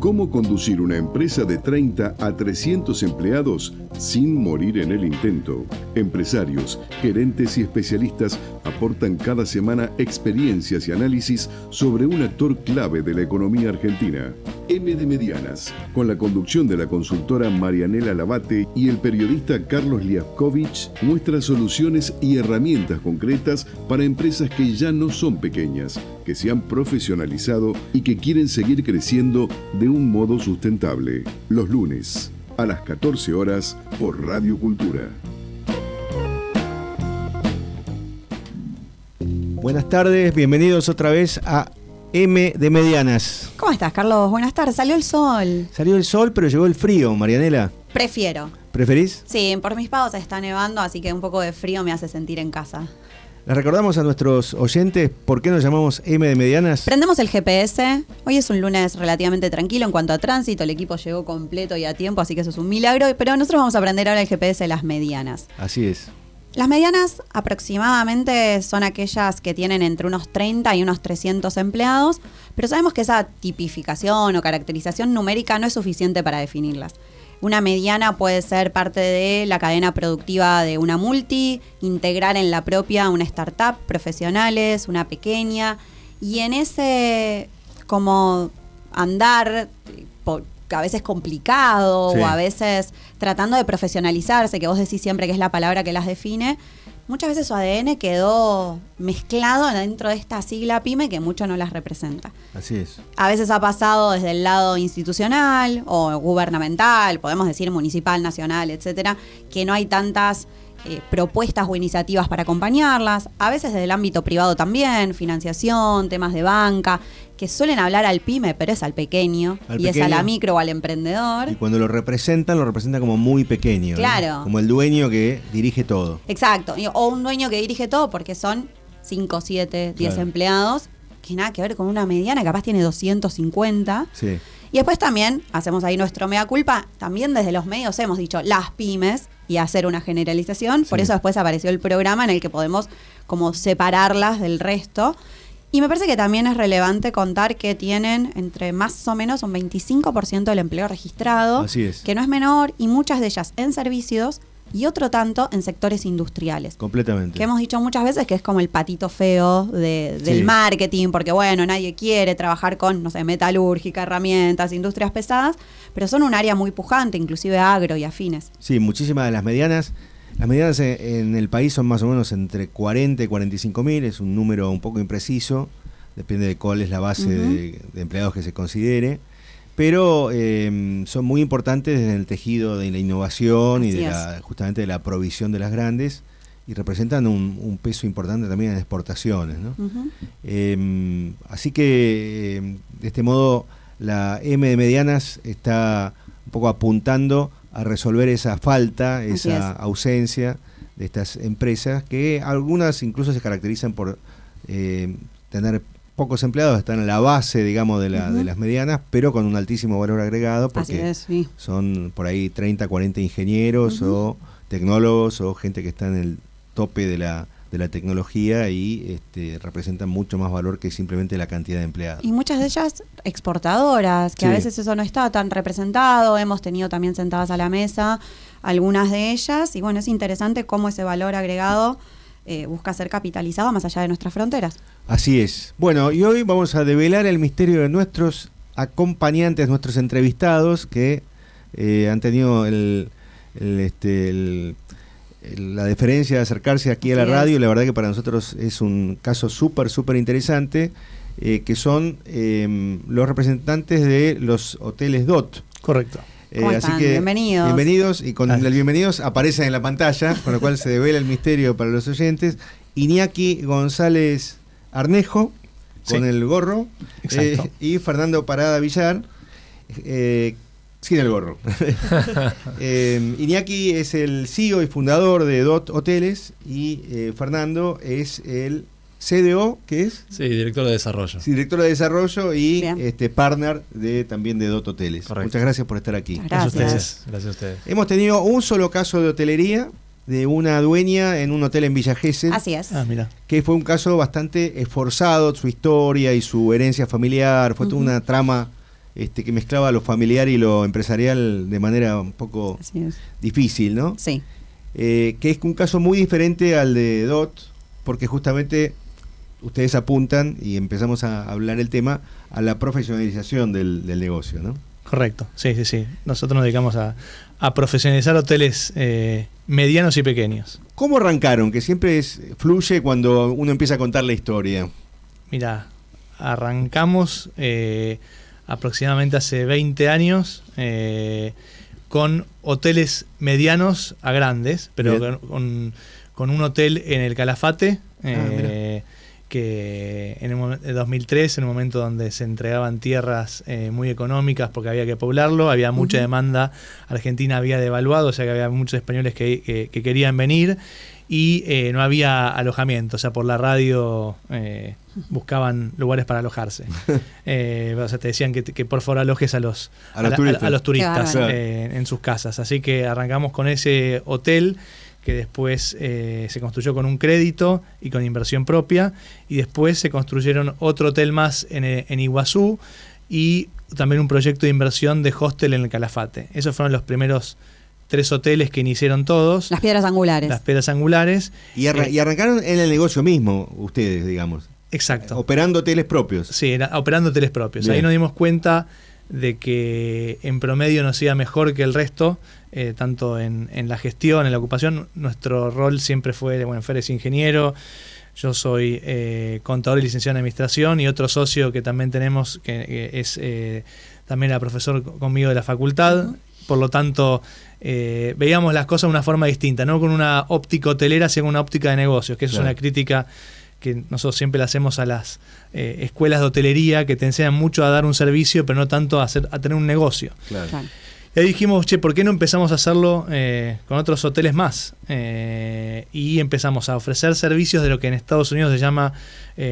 cómo conducir una empresa de 30 a 300 empleados sin morir en el intento. Empresarios, gerentes y especialistas aportan cada semana experiencias y análisis sobre un actor clave de la economía argentina. M de Medianas, con la conducción de la consultora Marianela Labate y el periodista Carlos Liaskovich, muestra soluciones y herramientas concretas para empresas que ya no son pequeñas, que se han profesionalizado y que quieren seguir creciendo de un modo sustentable. Los lunes, a las 14 horas, por Radio Cultura. Buenas tardes, bienvenidos otra vez a M de Medianas. ¿Cómo estás, Carlos? Buenas tardes. Salió el sol. Salió el sol, pero llegó el frío, Marianela. Prefiero. ¿Preferís? Sí, por mis pagos está nevando, así que un poco de frío me hace sentir en casa. Les recordamos a nuestros oyentes por qué nos llamamos M de Medianas. Prendemos el GPS. Hoy es un lunes relativamente tranquilo en cuanto a tránsito. El equipo llegó completo y a tiempo, así que eso es un milagro. Pero nosotros vamos a aprender ahora el GPS de las medianas. Así es. Las medianas aproximadamente son aquellas que tienen entre unos 30 y unos 300 empleados, pero sabemos que esa tipificación o caracterización numérica no es suficiente para definirlas. Una mediana puede ser parte de la cadena productiva de una multi, integrar en la propia una startup, profesionales, una pequeña, y en ese como andar a veces complicado, sí, o a veces tratando de profesionalizarse, que vos decís siempre que es la palabra que las define, muchas veces su ADN quedó mezclado dentro de esta sigla PYME que mucho no las representa. Así es. A veces ha pasado desde el lado institucional o gubernamental, podemos decir municipal, nacional, etcétera, que no hay tantas propuestas o iniciativas para acompañarlas. A veces desde el ámbito privado también, financiación, temas de banca, que suelen hablar al PYME, pero es al pequeño, es a la micro o al emprendedor. Y cuando lo representan como muy pequeño. Claro. ¿No? Como el dueño que dirige todo. Exacto. O un dueño que dirige todo porque son 5, 7, 10 claro, empleados, que nada que ver con una mediana, capaz tiene 250. Sí. Y después también hacemos ahí nuestro mea culpa. También desde los medios hemos dicho las pymes y hacer una generalización. Sí. Por eso después apareció el programa en el que podemos como separarlas del resto. Y me parece que también es relevante contar que tienen entre más o menos un 25% del empleo registrado. Así es. Que no es menor, y muchas de ellas en servicios y otro tanto en sectores industriales. Completamente. Que hemos dicho muchas veces que es como el patito feo del sí, marketing, porque bueno, nadie quiere trabajar con, no sé, metalúrgica, herramientas, industrias pesadas, pero son un área muy pujante, inclusive agro y afines. Sí, muchísimas de las medianas en el país son más o menos entre 40 y 45 mil, es un número un poco impreciso, depende de cuál es la base de empleados que se considere. Pero son muy importantes en el tejido de la innovación y justamente de la provisión de las grandes, y representan un peso importante también en exportaciones, ¿no? Así que de este modo la M de Medianas está un poco apuntando a resolver esa falta, esa ausencia de estas empresas, que algunas incluso se caracterizan por tener pocos empleados, están en la base, digamos, de las medianas, pero con un altísimo valor agregado, porque sí, son por ahí 30, 40 ingenieros o tecnólogos o gente que está en el tope de la tecnología y representan mucho más valor que simplemente la cantidad de empleados. Y muchas de ellas exportadoras, que sí, a veces eso no está tan representado. Hemos tenido también sentadas a la mesa algunas de ellas, y bueno, es interesante cómo ese valor agregado busca ser capitalizado más allá de nuestras fronteras. Así es. Bueno, y hoy vamos a develar el misterio de nuestros acompañantes, nuestros entrevistados, que han tenido la deferencia de acercarse aquí a la radio. La verdad que para nosotros es un caso súper interesante, que son los representantes de los hoteles DOT. Correcto. ¿Cómo están? Así que bienvenidos. Bienvenidos, y con el bienvenidos aparecen en la pantalla, con lo cual se devela el misterio para los oyentes. Iñaki González Arnejo, con el gorro, y Fernando Parada Villar, sin el gorro. Iñaki es el CEO y fundador de DOT Hoteles, y Fernando es el CDO, ¿qué es? Sí, director de desarrollo. Sí, director de desarrollo y partner también de DOT Hoteles. Correcto. Muchas gracias por estar aquí. Gracias. Gracias a ustedes. Hemos tenido un solo caso de hotelería de una dueña en un hotel en Villa Gesell. Así es. Mira. Que fue un caso bastante esforzado, su historia y su herencia familiar. Fue toda una trama que mezclaba lo familiar y lo empresarial de manera un poco difícil, ¿no? Sí. Que es un caso muy diferente al de DOT, porque justamente ustedes apuntan, y empezamos a hablar el tema, a la profesionalización del negocio, ¿no? Correcto, sí. Nosotros nos dedicamos a profesionalizar hoteles medianos y pequeños. ¿Cómo arrancaron? Que siempre fluye cuando uno empieza a contar la historia. Mirá, arrancamos aproximadamente hace 20 años con hoteles medianos a grandes, pero con un hotel en el Calafate, que en el 2003, en un momento donde se entregaban tierras muy económicas porque había que poblarlo, había mucha demanda, Argentina había devaluado, o sea que había muchos españoles que querían venir y no había alojamiento, o sea, por la radio buscaban lugares para alojarse. O sea, te decían que por favor alojes a los turistas en sus casas. Así que arrancamos con ese hotel que después se construyó con un crédito y con inversión propia, y después se construyeron otro hotel más en Iguazú y también un proyecto de inversión de hostel en el Calafate. Esos fueron los primeros 3 hoteles que iniciaron todos. Las piedras angulares. Las piedras angulares. Y arrancaron en el negocio mismo, ustedes, digamos. Exacto. Operando hoteles propios. Sí, operando hoteles propios. Bien. Ahí nos dimos cuenta de que en promedio nos iba mejor que el resto, tanto en la gestión, en la ocupación. Nuestro rol siempre fue, Fer es ingeniero, yo soy contador y licenciado en administración, y otro socio que también tenemos, que es también era profesor conmigo de la facultad. Por lo tanto, veíamos las cosas de una forma distinta, no con una óptica hotelera, sino con una óptica de negocios, que eso es una crítica que nosotros siempre le hacemos a las escuelas de hotelería, que te enseñan mucho a dar un servicio, pero no tanto a tener un negocio. Claro. Y ahí dijimos, ¿por qué no empezamos a hacerlo con otros hoteles más? Y empezamos a ofrecer servicios de lo que en Estados Unidos se llama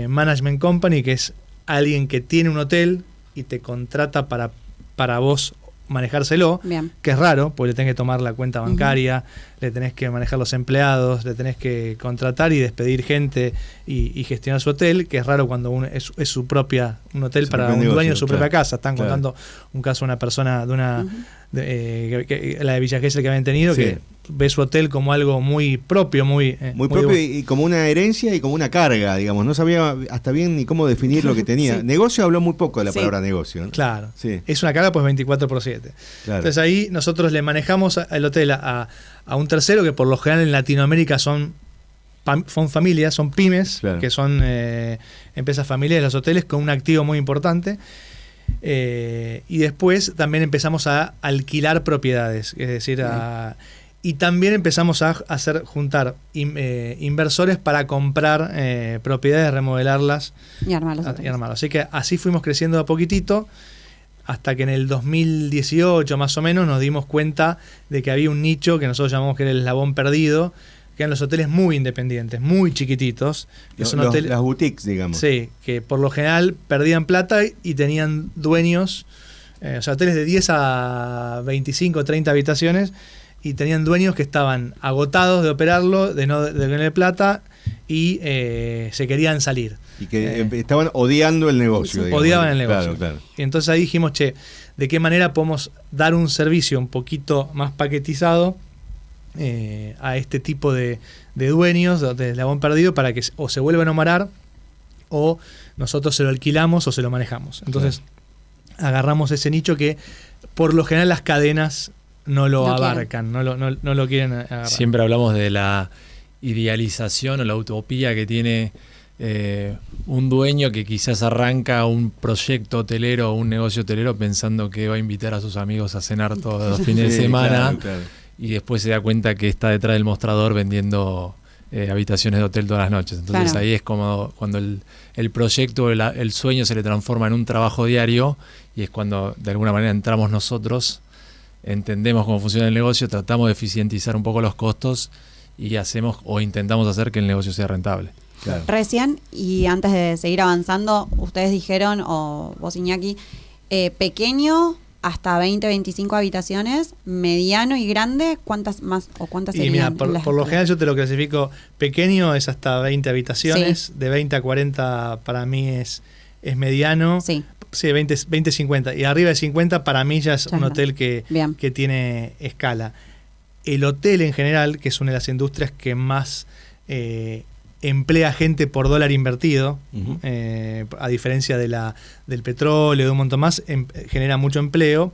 Management Company, que es alguien que tiene un hotel y te contrata para vos manejárselo. Bien. Que es raro, porque le tenés que tomar la cuenta bancaria, le tenés que manejar los empleados, le tenés que contratar y despedir gente y gestionar su hotel, que es raro cuando es su propia, un hotel para un dueño de su propia casa. Están contando un caso de una persona de una la de Villa Gesell que habían tenido, que ve su hotel como algo muy propio, muy propio y como una herencia y como una carga, digamos. No sabía hasta bien ni cómo definir lo que tenía. Negocio habló muy poco de la palabra negocio, ¿no? Claro. Sí. Es una carga pues 24/7. Claro. Entonces ahí nosotros le manejamos el hotel a un tercero, que por lo general en Latinoamérica son familias, son pymes, que son empresas familiares, los hoteles con un activo muy importante. Y después también empezamos a alquilar propiedades, es decir, y también empezamos a juntar inversores para comprar propiedades, remodelarlas y armarlas. Así que así fuimos creciendo a poquitito, hasta que en el 2018 más o menos nos dimos cuenta de que había un nicho que nosotros llamamos que era el eslabón perdido, que eran los hoteles muy independientes, muy chiquititos. Que son hoteles, las boutiques, digamos. Sí, que por lo general perdían plata y tenían dueños, o sea, hoteles de 10 a 25, 30 habitaciones, y tenían dueños que estaban agotados de operarlo, de no tener plata, y se querían salir. Y que estaban odiando el negocio. Odiaban el negocio. Claro. Y entonces ahí dijimos, ¿de qué manera podemos dar un servicio un poquito más paquetizado a este tipo de dueños de eslabón perdido, para que o se vuelvan a operar o nosotros se lo alquilamos o se lo manejamos? Entonces agarramos ese nicho que por lo general las cadenas no lo abarcan, no lo quieren agarrar. Siempre hablamos de la idealización o la utopía que tiene un dueño que quizás arranca un proyecto hotelero o un negocio hotelero pensando que va a invitar a sus amigos a cenar todos los fines de semana. Claro. Y después se da cuenta que está detrás del mostrador vendiendo habitaciones de hotel todas las noches. Entonces ahí es como cuando el proyecto, el sueño se le transforma en un trabajo diario, y es cuando de alguna manera entramos nosotros, entendemos cómo funciona el negocio, tratamos de eficientizar un poco los costos y hacemos o intentamos hacer que el negocio sea rentable. Claro. Recién, y antes de seguir avanzando, ustedes dijeron, o vos, Iñaki, pequeño hasta 20, 25 habitaciones, mediano y grande, ¿cuántas más o cuántas serían? Y mira, por lo general yo te lo clasifico, pequeño es hasta 20 habitaciones, de 20 a 40 para mí es mediano, Sí, 20, 50. Y arriba de 50 para mí ya es un hotel que tiene escala. El hotel en general, que es una de las industrias que más emplea gente por dólar invertido, a diferencia del petróleo, de un montón más, genera mucho empleo.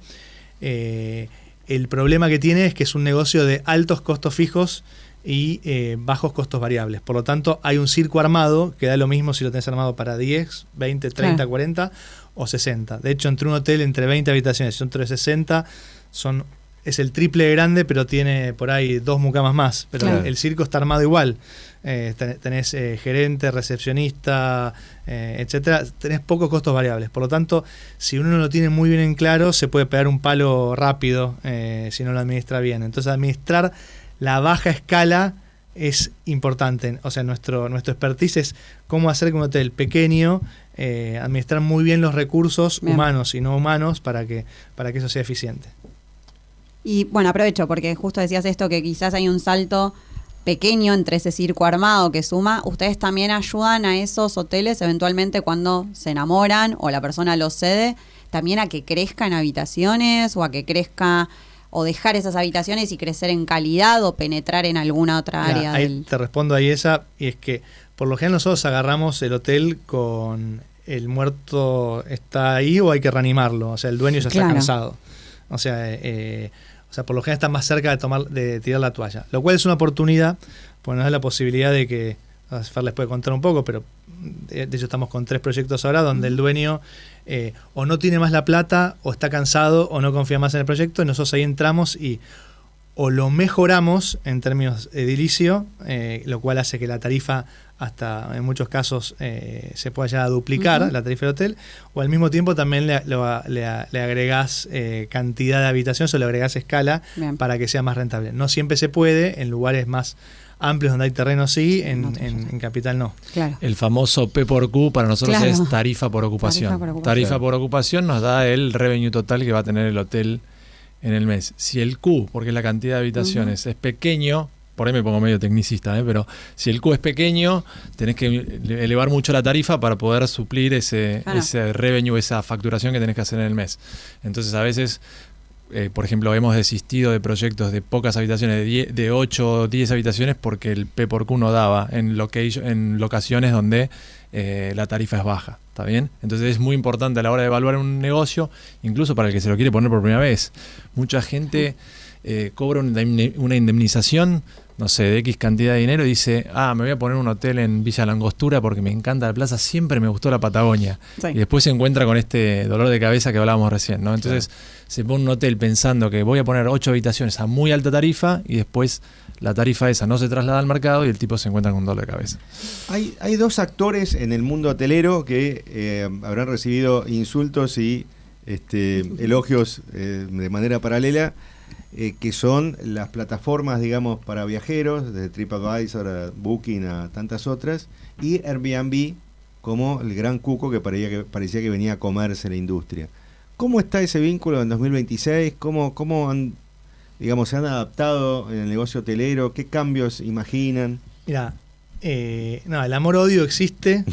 El problema que tiene es que es un negocio de altos costos fijos y bajos costos variables. Por lo tanto, hay un circo armado que da lo mismo si lo tenés armado para 10, 20, 30, 40 o 60. De hecho, entre un hotel entre 20 habitaciones y otro de 60 es el triple de grande, pero tiene por ahí 2 mucamas más. Pero el circo está armado igual. Tenés gerente, recepcionista, etcétera. Tenés pocos costos variables. Por lo tanto, si uno no lo tiene muy bien en claro, se puede pegar un palo rápido si no lo administra bien. Entonces, administrar la baja escala es importante. O sea, nuestro expertise es cómo hacer que un hotel pequeño administrar muy bien los recursos humanos y no humanos para que eso sea eficiente. Y bueno, aprovecho porque justo decías esto, que quizás hay un salto pequeño entre ese circo armado que suma. ¿Ustedes también ayudan a esos hoteles eventualmente cuando se enamoran o la persona los cede, también a que crezcan habitaciones o a que crezca o dejar esas habitaciones y crecer en calidad o penetrar en alguna otra área? Te respondo ahí esa, y es que por lo general nosotros agarramos el hotel con el muerto está ahí o hay que reanimarlo, o sea, el dueño ya está cansado. O sea, por lo general está más cerca de tirar la toalla. Lo cual es una oportunidad, pues nos da la posibilidad de que, Fer les puede contar un poco, pero de hecho estamos con 3 proyectos ahora donde el dueño o no tiene más la plata, o está cansado, o no confía más en el proyecto, y nosotros ahí entramos y o lo mejoramos en términos edilicio, lo cual hace que la tarifa hasta en muchos casos se pueda llegar a duplicar la tarifa del hotel, o al mismo tiempo también le agregás cantidad de habitaciones o le agregás escala para que sea más rentable. No siempre se puede, en lugares más amplios donde hay terreno sí, en capital no. Claro. El famoso P por Q para nosotros es tarifa por ocupación. Tarifa por ocupación nos da el revenue total que va a tener el hotel en el mes. Si el Q, porque es la cantidad de habitaciones, es pequeño, por ahí me pongo medio tecnicista, pero si el Q es pequeño, tenés que elevar mucho la tarifa para poder suplir ese revenue, esa facturación que tenés que hacer en el mes. Entonces a veces, por ejemplo, hemos desistido de proyectos de pocas habitaciones, de 8 o 10 habitaciones, porque el P por Q no daba en locaciones donde la tarifa es baja. ¿Está bien? Entonces es muy importante a la hora de evaluar un negocio, incluso para el que se lo quiere poner por primera vez. Mucha gente cobra una indemnización, no sé, de X cantidad de dinero, y dice, me voy a poner un hotel en Villa Langostura porque me encanta la plaza, siempre me gustó la Patagonia. Sí. Y después se encuentra con este dolor de cabeza que hablábamos recién, ¿no? Entonces se pone un hotel pensando que voy a poner 8 habitaciones a muy alta tarifa, y después la tarifa esa no se traslada al mercado y el tipo se encuentra con un dolor de cabeza. Hay 2 actores en el mundo hotelero que habrán recibido insultos y elogios de manera paralela, que son las plataformas, digamos, para viajeros, desde TripAdvisor a Booking a tantas otras, y Airbnb como el gran cuco que parecía que venía a comerse la industria. ¿Cómo está ese vínculo en 2026? ¿Cómo se han adaptado en el negocio hotelero? ¿Qué cambios imaginan? Mira, el amor-odio existe,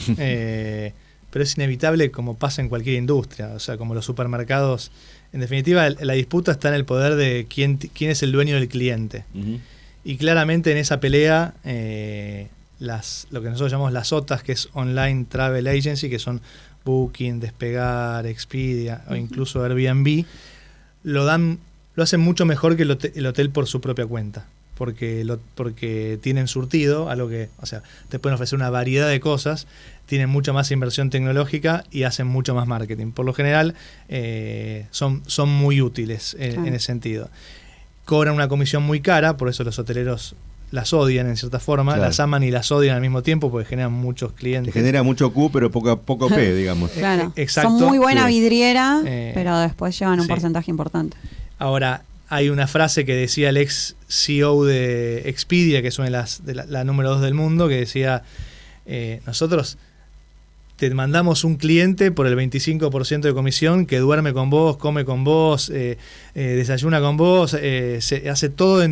pero es inevitable, como pasa en cualquier industria. O sea, como los supermercados, en definitiva, la disputa está en el poder de quién es el dueño del cliente. Y claramente en esa pelea, lo que nosotros llamamos las OTAs, que es Online Travel Agency, que son Booking, Despegar, Expedia o incluso Airbnb, lo hacen mucho mejor que el hotel por su propia cuenta. Porque tienen surtido, algo que, o sea, te pueden ofrecer una variedad de cosas, tienen mucha más inversión tecnológica y hacen mucho más marketing. Por lo general, son muy útiles en ese sentido. Cobran una comisión muy cara, por eso los hoteleros las odian en cierta forma, las aman y las odian al mismo tiempo porque generan muchos clientes. Te genera mucho Q, pero poco P, digamos. Claro. Exacto. Son muy buena vidriera, pero después llevan un porcentaje importante. Ahora, hay una frase que decía el ex CEO de Expedia, que es una de la número 2 del mundo, que decía, nosotros te mandamos un cliente por el 25% de comisión que duerme con vos, come con vos, desayuna con vos, se hace todo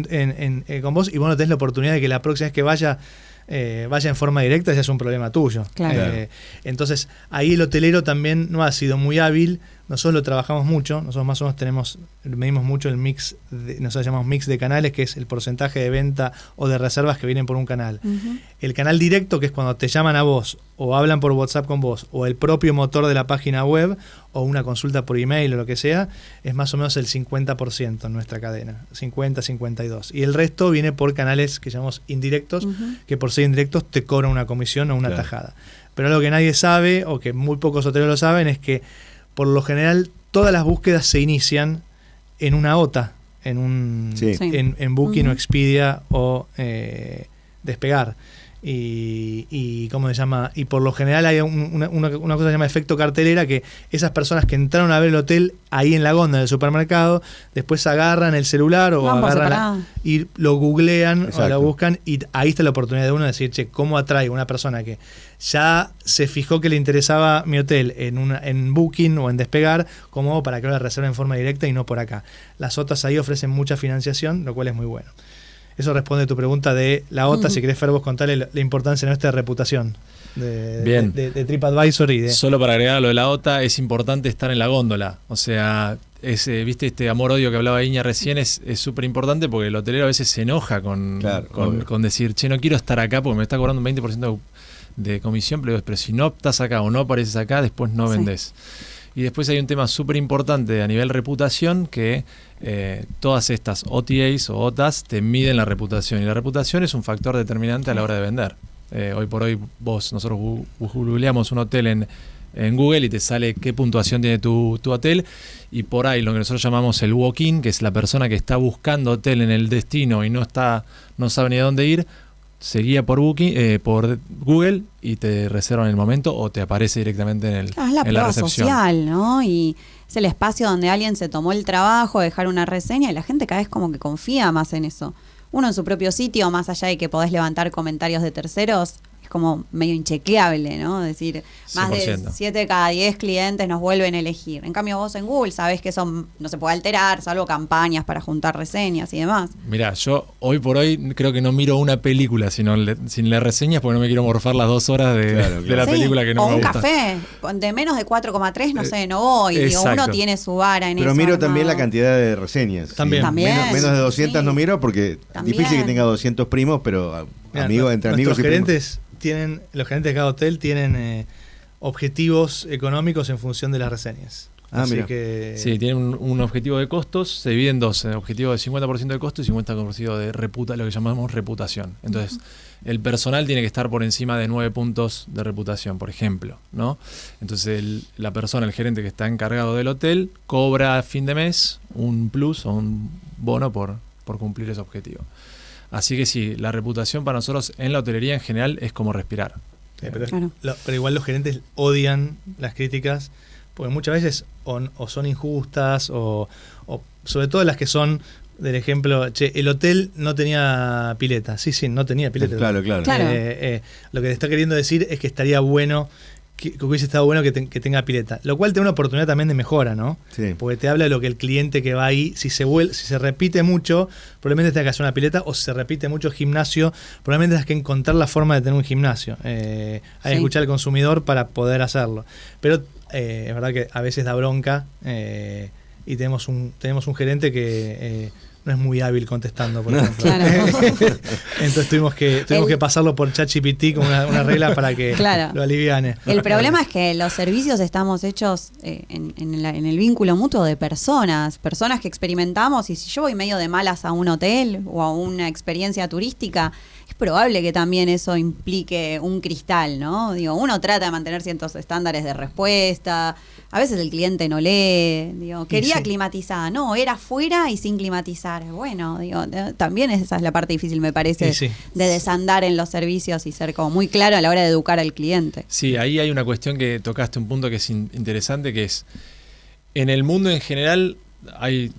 con vos, y vos no tenés la oportunidad de que la próxima vez que vaya vaya en forma directa, ya es un problema tuyo. Claro. Entonces, ahí el hotelero también no ha sido muy hábil. Nosotros lo trabajamos mucho, nosotros más o menos medimos mucho el mix, nosotros llamamos mix de canales, que es el porcentaje de venta o de reservas que vienen por un canal. Ujú. El canal directo, que es cuando te llaman a vos, o hablan por WhatsApp con vos, o el propio motor de la página web, o una consulta por email o lo que sea, es más o menos el 50% en nuestra cadena, 50-52. Y el resto viene por canales que llamamos indirectos, Ujú. que por ser indirectos te cobran una comisión o una Claro. tajada. Pero algo que nadie sabe, o que muy pocos hoteleros lo saben, es que por lo general todas las búsquedas se inician en una OTA, Sí. Sí. en Booking Ujú. o Expedia o Despegar. Y ¿cómo se llama? Y por lo general hay una cosa que se llama efecto cartelera, que esas personas que entraron a ver el hotel ahí en la góndola del supermercado, después agarran el celular o Van por agarran separado. y lo googlean o Exacto. lo buscan, y ahí está la oportunidad de uno de decir, che, ¿cómo atraigo a una persona que ya se fijó que le interesaba mi hotel en Booking o en Despegar, como para que lo reserve en forma directa y no por acá? Las OTAs ahí ofrecen mucha financiación, lo cual es muy bueno. Eso responde a tu pregunta de la OTA. Si querés, Fer, vos contarle la importancia de nuestra reputación Bien. de TripAdvisor y de... Solo para agregar lo de la OTA, es importante estar en la góndola. O sea, viste, este amor-odio que hablaba Iña recién es súper importante, porque el hotelero a veces se enoja Claro, obvio. con decir, che, no quiero estar acá porque me está cobrando un 20% de comisión, pero si no estás acá o no apareces acá, después no Sí. vendés. Y después hay un tema súper importante a nivel reputación, que todas estas OTAs o OTAs te miden la reputación, y la reputación es un factor determinante a la hora de vender. Hoy por hoy nosotros googleamos un hotel en Google y te sale qué puntuación tiene tu hotel, y por ahí lo que nosotros llamamos el walk-in, que es la persona que está buscando hotel en el destino y no sabe ni a dónde ir, se guía por por Google y te reserva en el momento, o te aparece directamente en Claro, es la en prueba recepción. social, ¿no? Y es el espacio donde alguien se tomó el trabajo de dejar una reseña, y la gente cada vez como que confía más en eso. Uno en su propio sitio, más allá de que podés levantar comentarios de terceros, es como medio inchequeable, ¿no? Es decir, más de 100%. 7 de cada 10 clientes nos vuelven a elegir. En cambio, vos en Google sabés que eso no se puede alterar, salvo campañas para juntar reseñas y demás. Mirá, yo hoy por hoy creo que no miro una película sin leer reseñas, porque no me quiero morfar las 2 horas de la Sí, película que no o me un gusta. café de menos de 4,3, no sé, no voy. Digo, exacto. uno tiene su vara en eso. Pero miro también la armado. cantidad de reseñas. También. También, Menos de 200 sí. no miro, porque También. difícil que tenga 200 primos, pero Mirá, amigos, entre amigos nuestros y primos. gerentes los gerentes de cada hotel tienen objetivos económicos en función de las reseñas. Ah, Así mira. que Sí, tienen un objetivo de costos, se divide en dos, objetivo de 50% de costo y 50% de lo que llamamos reputación. Entonces, el personal tiene que estar por encima de 9 puntos de reputación, por ejemplo, ¿no? Entonces, la persona, el gerente que está encargado del hotel, cobra a fin de mes un plus o un bono por cumplir ese objetivo. Así que sí, la reputación para nosotros en la hotelería en general es como respirar. pero, Claro. pero igual los gerentes odian las críticas, porque muchas veces o son injustas, o sobre todo las que son del ejemplo, che, el hotel no tenía pileta. Sí, no tenía pileta. Claro. Claro. Lo que te está queriendo decir es que estaría bueno, que hubiese estado bueno que tenga pileta. Lo cual te da una oportunidad también de mejora, ¿no? Sí. Porque te habla de lo que el cliente que va ahí, si se repite mucho, probablemente tenga que hacer una pileta, o si se repite mucho gimnasio, probablemente tengas que encontrar la forma de tener un gimnasio. Hay que Sí. escuchar al consumidor para poder hacerlo. Pero es verdad que a veces da bronca, y tenemos un gerente que no es muy hábil contestando, por ejemplo. Claro. Entonces tuvimos que pasarlo por ChatGPT con una regla para que Claro. lo aliviane. El problema es que los servicios estamos hechos en el vínculo mutuo de personas que experimentamos, y si yo voy medio de malas a un hotel o a una experiencia turística, es probable que también eso implique un cristal, ¿no? Digo, uno trata de mantener ciertos estándares de respuesta, a veces el cliente no lee, digo, quería sí. climatizada, no, era fuera y sin climatizar. Bueno, digo, también esa es la parte difícil, me parece, Sí. de desandar en los servicios y ser como muy claro a la hora de educar al cliente. Sí, ahí hay una cuestión que tocaste, un punto que es interesante, que es, en el mundo en general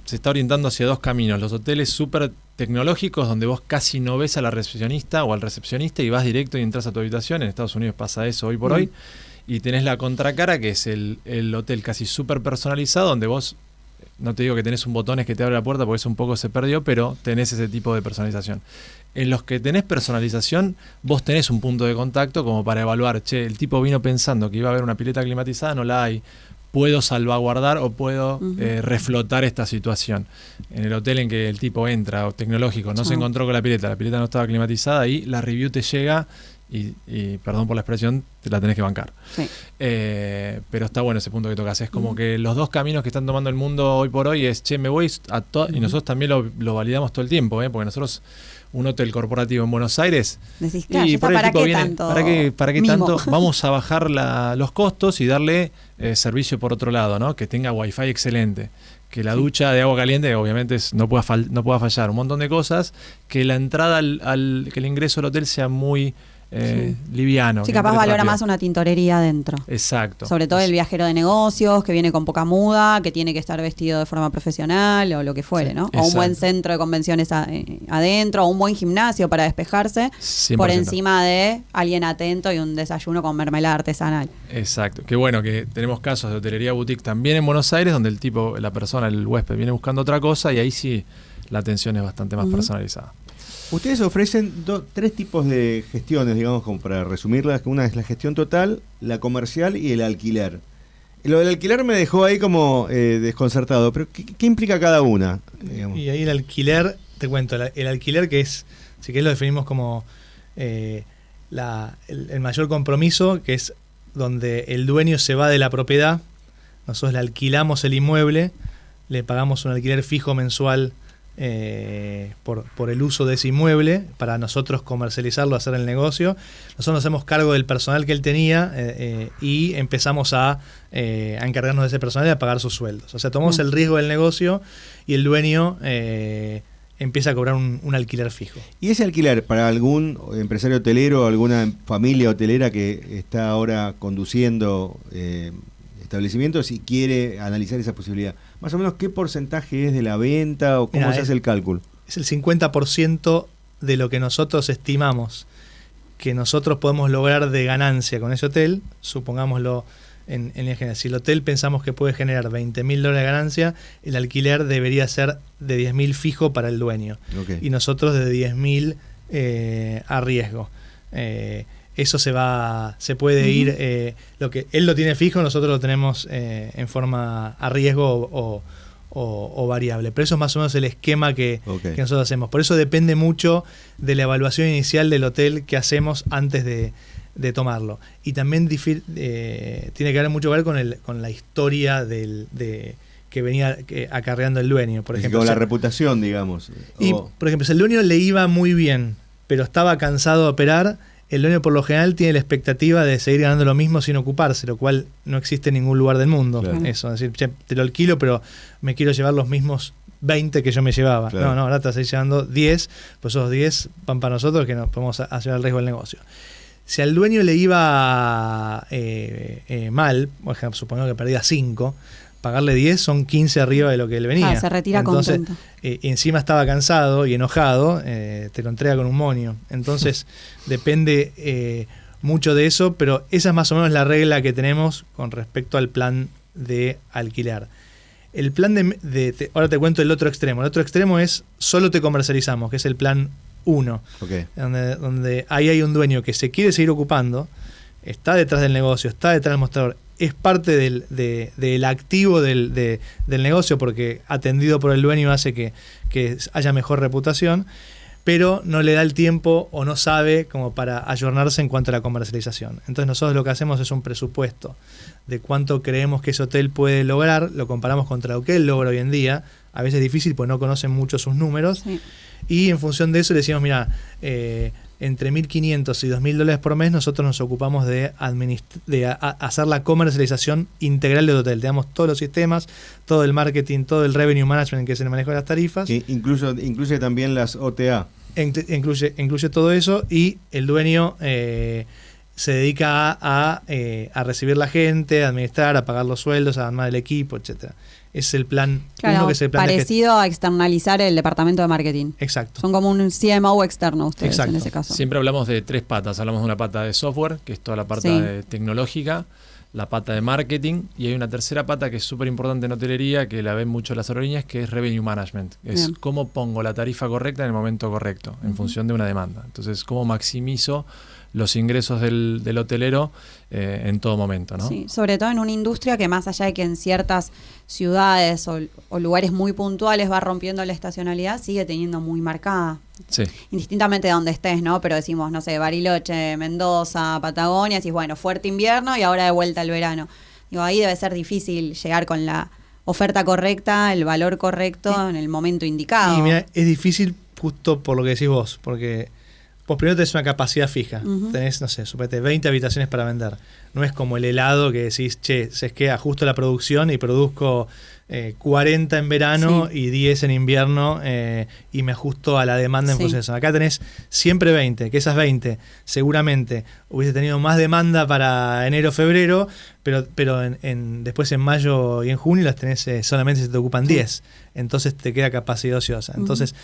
se está orientando hacia dos caminos: los hoteles súper tecnológicos, donde vos casi no ves a la recepcionista o al recepcionista y vas directo y entras a tu habitación. En Estados Unidos pasa eso hoy por hoy. Y tenés la contracara, que es el hotel casi súper personalizado, donde vos no te digo que tenés un botón que te abre la puerta porque eso un poco se perdió, pero tenés ese tipo de personalización. En los que tenés personalización, vos tenés un punto de contacto como para evaluar, che, el tipo vino pensando que iba a haber una pileta climatizada, no la hay. Puedo salvaguardar o puedo reflotar esta situación. En el hotel en que el tipo entra, o tecnológico, no se encontró con la pileta no estaba climatizada, y la review te llega y perdón por la expresión, te la tenés que bancar. Sí. Pero está bueno ese punto que tocas. Es como que los dos caminos que están tomando el mundo hoy por hoy es, che, me voy a y nosotros también lo validamos todo el tiempo, porque nosotros, un hotel corporativo en Buenos Aires, decís, claro, y por ahí ¿para el tipo qué viene, tanto ¿para qué mimo? tanto? Vamos a bajar los costos y darle servicio por otro lado, ¿no? Que tenga wifi excelente, que la ducha de agua caliente obviamente no pueda fallar, un montón de cosas, que la entrada que el ingreso al hotel sea muy liviano. Sí, capaz valora más una tintorería adentro. Exacto. Sobre todo el viajero de negocios, que viene con poca muda, que tiene que estar vestido de forma profesional o lo que fuere, ¿no? O un buen centro de convenciones adentro, o un buen gimnasio para despejarse, 100%. por encima de alguien atento y un desayuno con mermelada artesanal. Exacto. Qué bueno que tenemos casos de hotelería boutique también en Buenos Aires, donde el tipo, la persona, el huésped, viene buscando otra cosa y ahí sí la atención es bastante más personalizada. Ustedes ofrecen 3 tipos de gestiones, digamos, como para resumirlas. Una es la gestión total, la comercial y el alquiler. Lo del alquiler me dejó ahí como desconcertado, pero ¿qué implica cada una? Digamos? Y ahí el alquiler, te cuento, el alquiler que es, si querés lo definimos como el mayor compromiso, que es donde el dueño se va de la propiedad, nosotros le alquilamos el inmueble, le pagamos un alquiler fijo mensual por el uso de ese inmueble, para nosotros comercializarlo, hacer el negocio. Nosotros nos hacemos cargo del personal que él tenía y empezamos a encargarnos de ese personal y a pagar sus sueldos. O sea, tomamos el riesgo del negocio y el dueño empieza a cobrar un alquiler fijo. ¿Y ese alquiler para algún empresario hotelero, alguna familia hotelera que está ahora conduciendo establecimientos y quiere analizar esa posibilidad, más o menos qué porcentaje es de la venta o cómo se hace el cálculo? Es el 50% de lo que nosotros estimamos que nosotros podemos lograr de ganancia con ese hotel, supongámoslo en general. Si el hotel pensamos que puede generar $20.000 de ganancia, el alquiler debería ser de $10.000 fijo para el dueño. Okay. Y nosotros de $10.000 a riesgo. Eso se puede ir, lo que él lo tiene fijo, nosotros lo tenemos en forma a riesgo o variable. Pero eso es más o menos el esquema que nosotros hacemos. Por eso depende mucho de la evaluación inicial del hotel que hacemos antes de tomarlo. Y también tiene que ver mucho que ver con la historia que venía acarreando el dueño. Por ejemplo, con la reputación, digamos. Y, por ejemplo, si el dueño le iba muy bien, pero estaba cansado de operar, el dueño por lo general tiene la expectativa de seguir ganando lo mismo sin ocuparse, lo cual no existe en ningún lugar del mundo. Claro. Eso, es decir, che, te lo alquilo, pero me quiero llevar los mismos 20 que yo me llevaba. Claro. No, ahora te estás llevando 10, pues esos 10 van para nosotros que nos podemos hacer el riesgo del negocio. Si al dueño le iba mal, por ejemplo, supongamos que perdía 5, pagarle 10 son 15 arriba de lo que él venía. Se retira entonces, contento. Encima estaba cansado y enojado, te lo entrega con un moño. Entonces, depende mucho de eso, pero esa es más o menos la regla que tenemos con respecto al plan de alquiler. El plan ahora te cuento el otro extremo. El otro extremo es solo te comercializamos, que es el plan 1. Okay. Donde ahí hay un dueño que se quiere seguir ocupando, está detrás del negocio, está detrás del mostrador, es parte del activo del negocio, porque atendido por el dueño hace que haya mejor reputación, pero no le da el tiempo o no sabe como para ayornarse en cuanto a la comercialización. Entonces nosotros lo que hacemos es un presupuesto de cuánto creemos que ese hotel puede lograr, lo comparamos contra lo que él logra hoy en día, a veces es difícil porque no conocen mucho sus números, sí. Y en función de eso le decimos, mira, entre $1.500 y $2.000 por mes nosotros nos ocupamos de hacer la comercialización integral del hotel. Tenemos todos los sistemas, todo el marketing, todo el revenue management, que es el manejo de las tarifas. Que incluye también las OTA. Incluye todo eso, y el dueño se dedica a recibir la gente, a administrar, a pagar los sueldos, a armar el equipo, etcétera. Es el plan uno, que es el plan parecido a externalizar el departamento de marketing. Exacto. Son como un CMO externo ustedes. Exacto. En ese caso. Siempre hablamos de 3 patas. Hablamos de una pata de software, que es toda la parte tecnológica. la pata de marketing, y hay una tercera pata que es súper importante en hotelería, que la ven mucho las aerolíneas, que es revenue management. Es cómo pongo la tarifa correcta en el momento correcto, en función de una demanda. Entonces, cómo maximizo los ingresos del hotelero en todo momento, ¿no? Sí, sobre todo en una industria que más allá de que en ciertas ciudades o lugares muy puntuales va rompiendo la estacionalidad, sigue teniendo muy marcada. Sí. Indistintamente de donde estés, ¿no? Pero decimos, no sé, Bariloche, Mendoza, Patagonia, decís, bueno, fuerte invierno y ahora de vuelta al verano. Digo, ahí debe ser difícil llegar con la oferta correcta, el valor correcto en el momento indicado. Y mira, es difícil justo por lo que decís vos, porque vos primero tenés una capacidad fija. Tenés, no sé, suponete 20 habitaciones para vender. No es como el helado que decís, che, es que ajusto la producción y produzco 40 en verano y 10 en invierno y me ajusto a la demanda en función de eso. Acá tenés siempre 20, que esas 20 seguramente hubiese tenido más demanda para enero, febrero, pero después en mayo y en junio las tenés solamente se te ocupan 10. Entonces te queda capacidad ociosa. Entonces,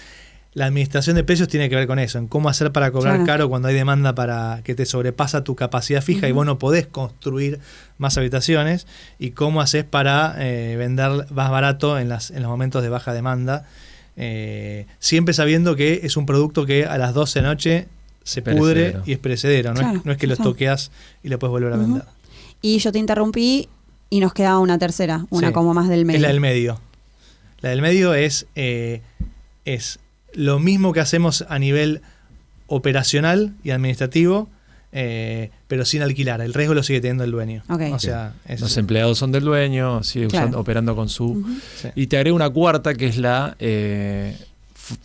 la administración de precios tiene que ver con eso, en cómo hacer para cobrar caro cuando hay demanda para que te sobrepasa tu capacidad fija y vos no podés construir más habitaciones, y cómo haces para vender más barato en los momentos de baja demanda, siempre sabiendo que es un producto que a las 12 de la noche se pudre y es perecedero, no es que lo estoqueas y lo puedes volver a vender. Y yo te interrumpí y nos quedaba una tercera, una como más del medio. Es la del medio. La del medio es lo mismo que hacemos a nivel operacional y administrativo, pero sin alquilar. El riesgo lo sigue teniendo el dueño. O sea, los empleados son del dueño, sigue operando con su... Y te agrego una cuarta, que es la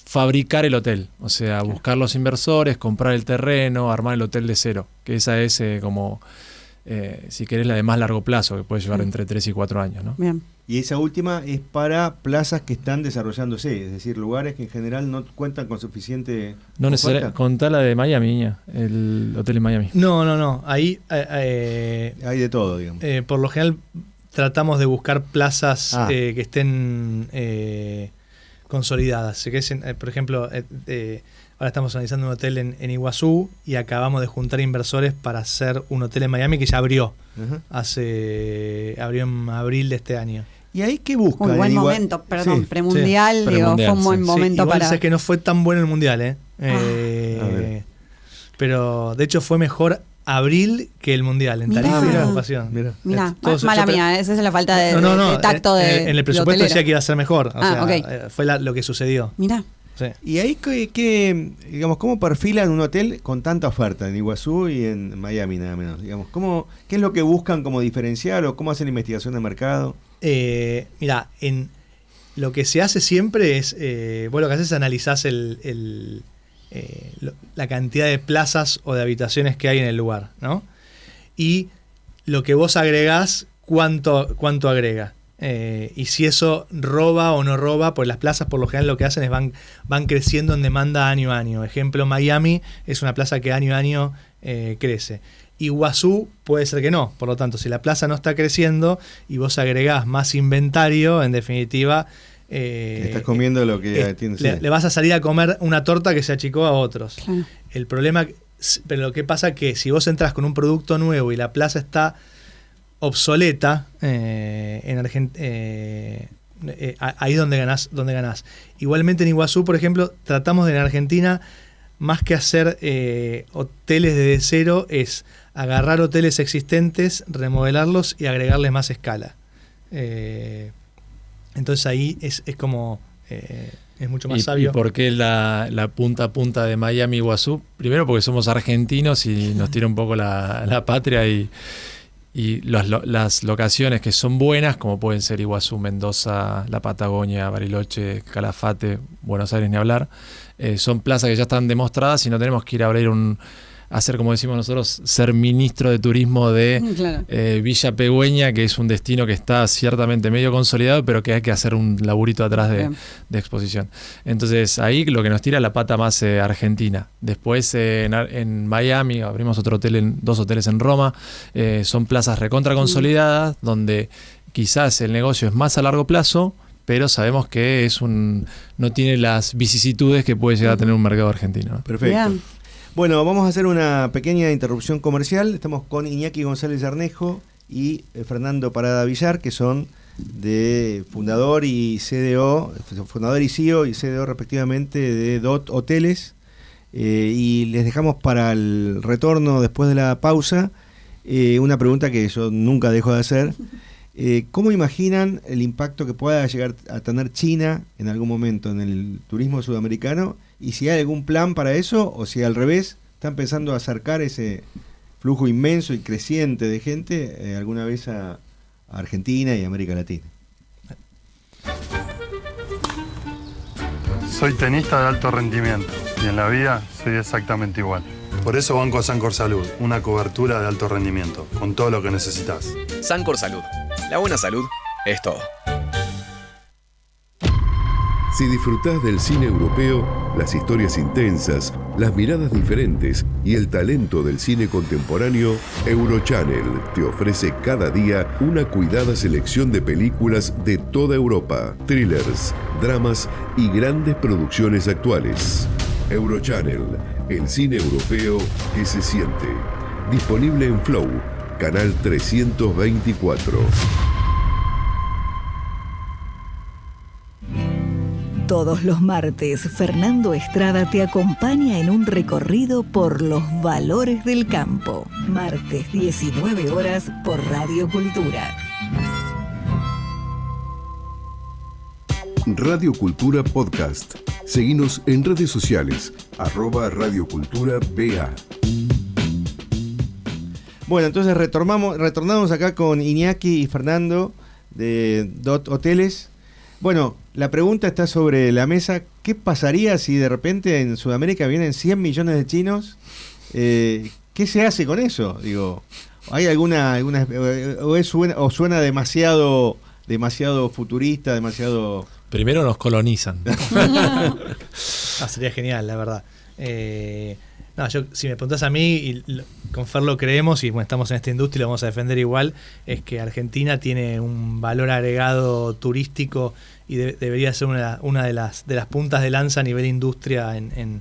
fabricar el hotel. O sea, buscar los inversores, comprar el terreno, armar el hotel de cero. Que esa es como, si querés, la de más largo plazo, que puede llevar entre 3 y 4 años, ¿no? Bien. Y esa última es para plazas que están desarrollándose, es decir, lugares que en general no cuentan con suficiente no necesariamente. Contá la de Miami, el hotel en Miami. No. Ahí hay de todo, digamos. Por lo general tratamos de buscar plazas que estén consolidadas. Por ejemplo, ahora estamos analizando un hotel en Iguazú y acabamos de juntar inversores para hacer un hotel en Miami que ya abrió. Abrió en abril de este año. ¿Y ahí qué busca? Un buen momento, premundial, fue un buen momento igual para... sé que no fue tan bueno el mundial, pero de hecho fue mejor abril que el mundial en tarifa y ocupación. Mirá, mala mía, esa es la falta de tacto en el presupuesto decía que iba a ser mejor, fue lo que sucedió. Mirá. Sí. ¿Y ahí digamos, cómo perfilan un hotel con tanta oferta en Iguazú y en Miami nada menos? Digamos, ¿qué es lo que buscan como diferencial o cómo hacen investigación de mercado? Mira, lo que se hace siempre es, vos lo que haces es analizás la cantidad de plazas o de habitaciones que hay en el lugar, ¿no? Y lo que vos agregás, cuánto agrega. Y si eso roba o no roba, pues las plazas por lo general lo que hacen es van creciendo en demanda año a año. Ejemplo, Miami es una plaza que año a año crece. Iguazú puede ser que no. Por lo tanto, si la plaza no está creciendo y vos agregás más inventario, en definitiva... estás comiendo lo que tienes. Le vas a salir a comer una torta que se achicó a otros. Claro. El problema, pero lo que pasa es que si vos entras con un producto nuevo y la plaza está obsoleta, en Argentina, ahí donde ganás. Igualmente en Iguazú, por ejemplo, tratamos en Argentina, más que hacer hoteles desde cero, es agarrar hoteles existentes, remodelarlos y agregarles más escala. Entonces ahí es como... es mucho más sabio. ¿Y por qué la punta a punta de Miami Iguazú? Primero porque somos argentinos y nos tira un poco la patria y las locaciones que son buenas, como pueden ser Iguazú, Mendoza, la Patagonia, Bariloche, Calafate, Buenos Aires ni hablar, son plazas que ya están demostradas y no tenemos que ir a abrir hacer, como decimos nosotros, ser ministro de turismo de Villa Pegüeña, que es un destino que está ciertamente medio consolidado, pero que hay que hacer un laburito atrás de exposición. Entonces ahí lo que nos tira la pata más argentina. Después en Miami abrimos dos hoteles en Roma, son plazas recontra consolidadas, donde quizás el negocio es más a largo plazo, pero sabemos que no tiene las vicisitudes que puede llegar a tener un mercado argentino, ¿no? Perfecto. Bien. Bueno, vamos a hacer una pequeña interrupción comercial. Estamos con Iñaki González Arnejo y Fernando Parada Villar, que son de fundador y CEO y CDO respectivamente de DOT Hoteles. Y les dejamos para el retorno después de la pausa una pregunta que yo nunca dejo de hacer. ¿Cómo imaginan el impacto que pueda llegar a tener China en algún momento en el turismo sudamericano? Y si hay algún plan para eso, o si al revés están pensando acercar ese flujo inmenso y creciente de gente alguna vez a Argentina y América Latina. Soy tenista de alto rendimiento y en la vida soy exactamente igual. Por eso banco a Sancor Salud, una cobertura de alto rendimiento, con todo lo que necesitas. Sancor Salud. La buena salud es todo. Si disfrutás del cine europeo, las historias intensas, las miradas diferentes y el talento del cine contemporáneo, Eurochannel te ofrece cada día una cuidada selección de películas de toda Europa, thrillers, dramas y grandes producciones actuales. Eurochannel, el cine europeo que se siente. Disponible en Flow, canal 324. Todos los martes, Fernando Estrada te acompaña en un recorrido por los valores del campo. Martes, 19 horas, por Radio Cultura. Radio Cultura Podcast. Seguinos en redes sociales, @Radio Cultura BA. Bueno, entonces retornamos acá con Iñaki y Fernando de DOT Hoteles. Bueno, la pregunta está sobre la mesa. ¿Qué pasaría si de repente en Sudamérica vienen 100 millones de chinos? ¿Qué se hace con eso? Digo, ¿hay alguna o suena demasiado futurista, demasiado... Primero nos colonizan. Sería genial, la verdad. Si me preguntás a mí, y con Fer lo creemos, y bueno, estamos en esta industria y lo vamos a defender igual, es que Argentina tiene un valor agregado turístico y debería ser una de las puntas de lanza a nivel industria de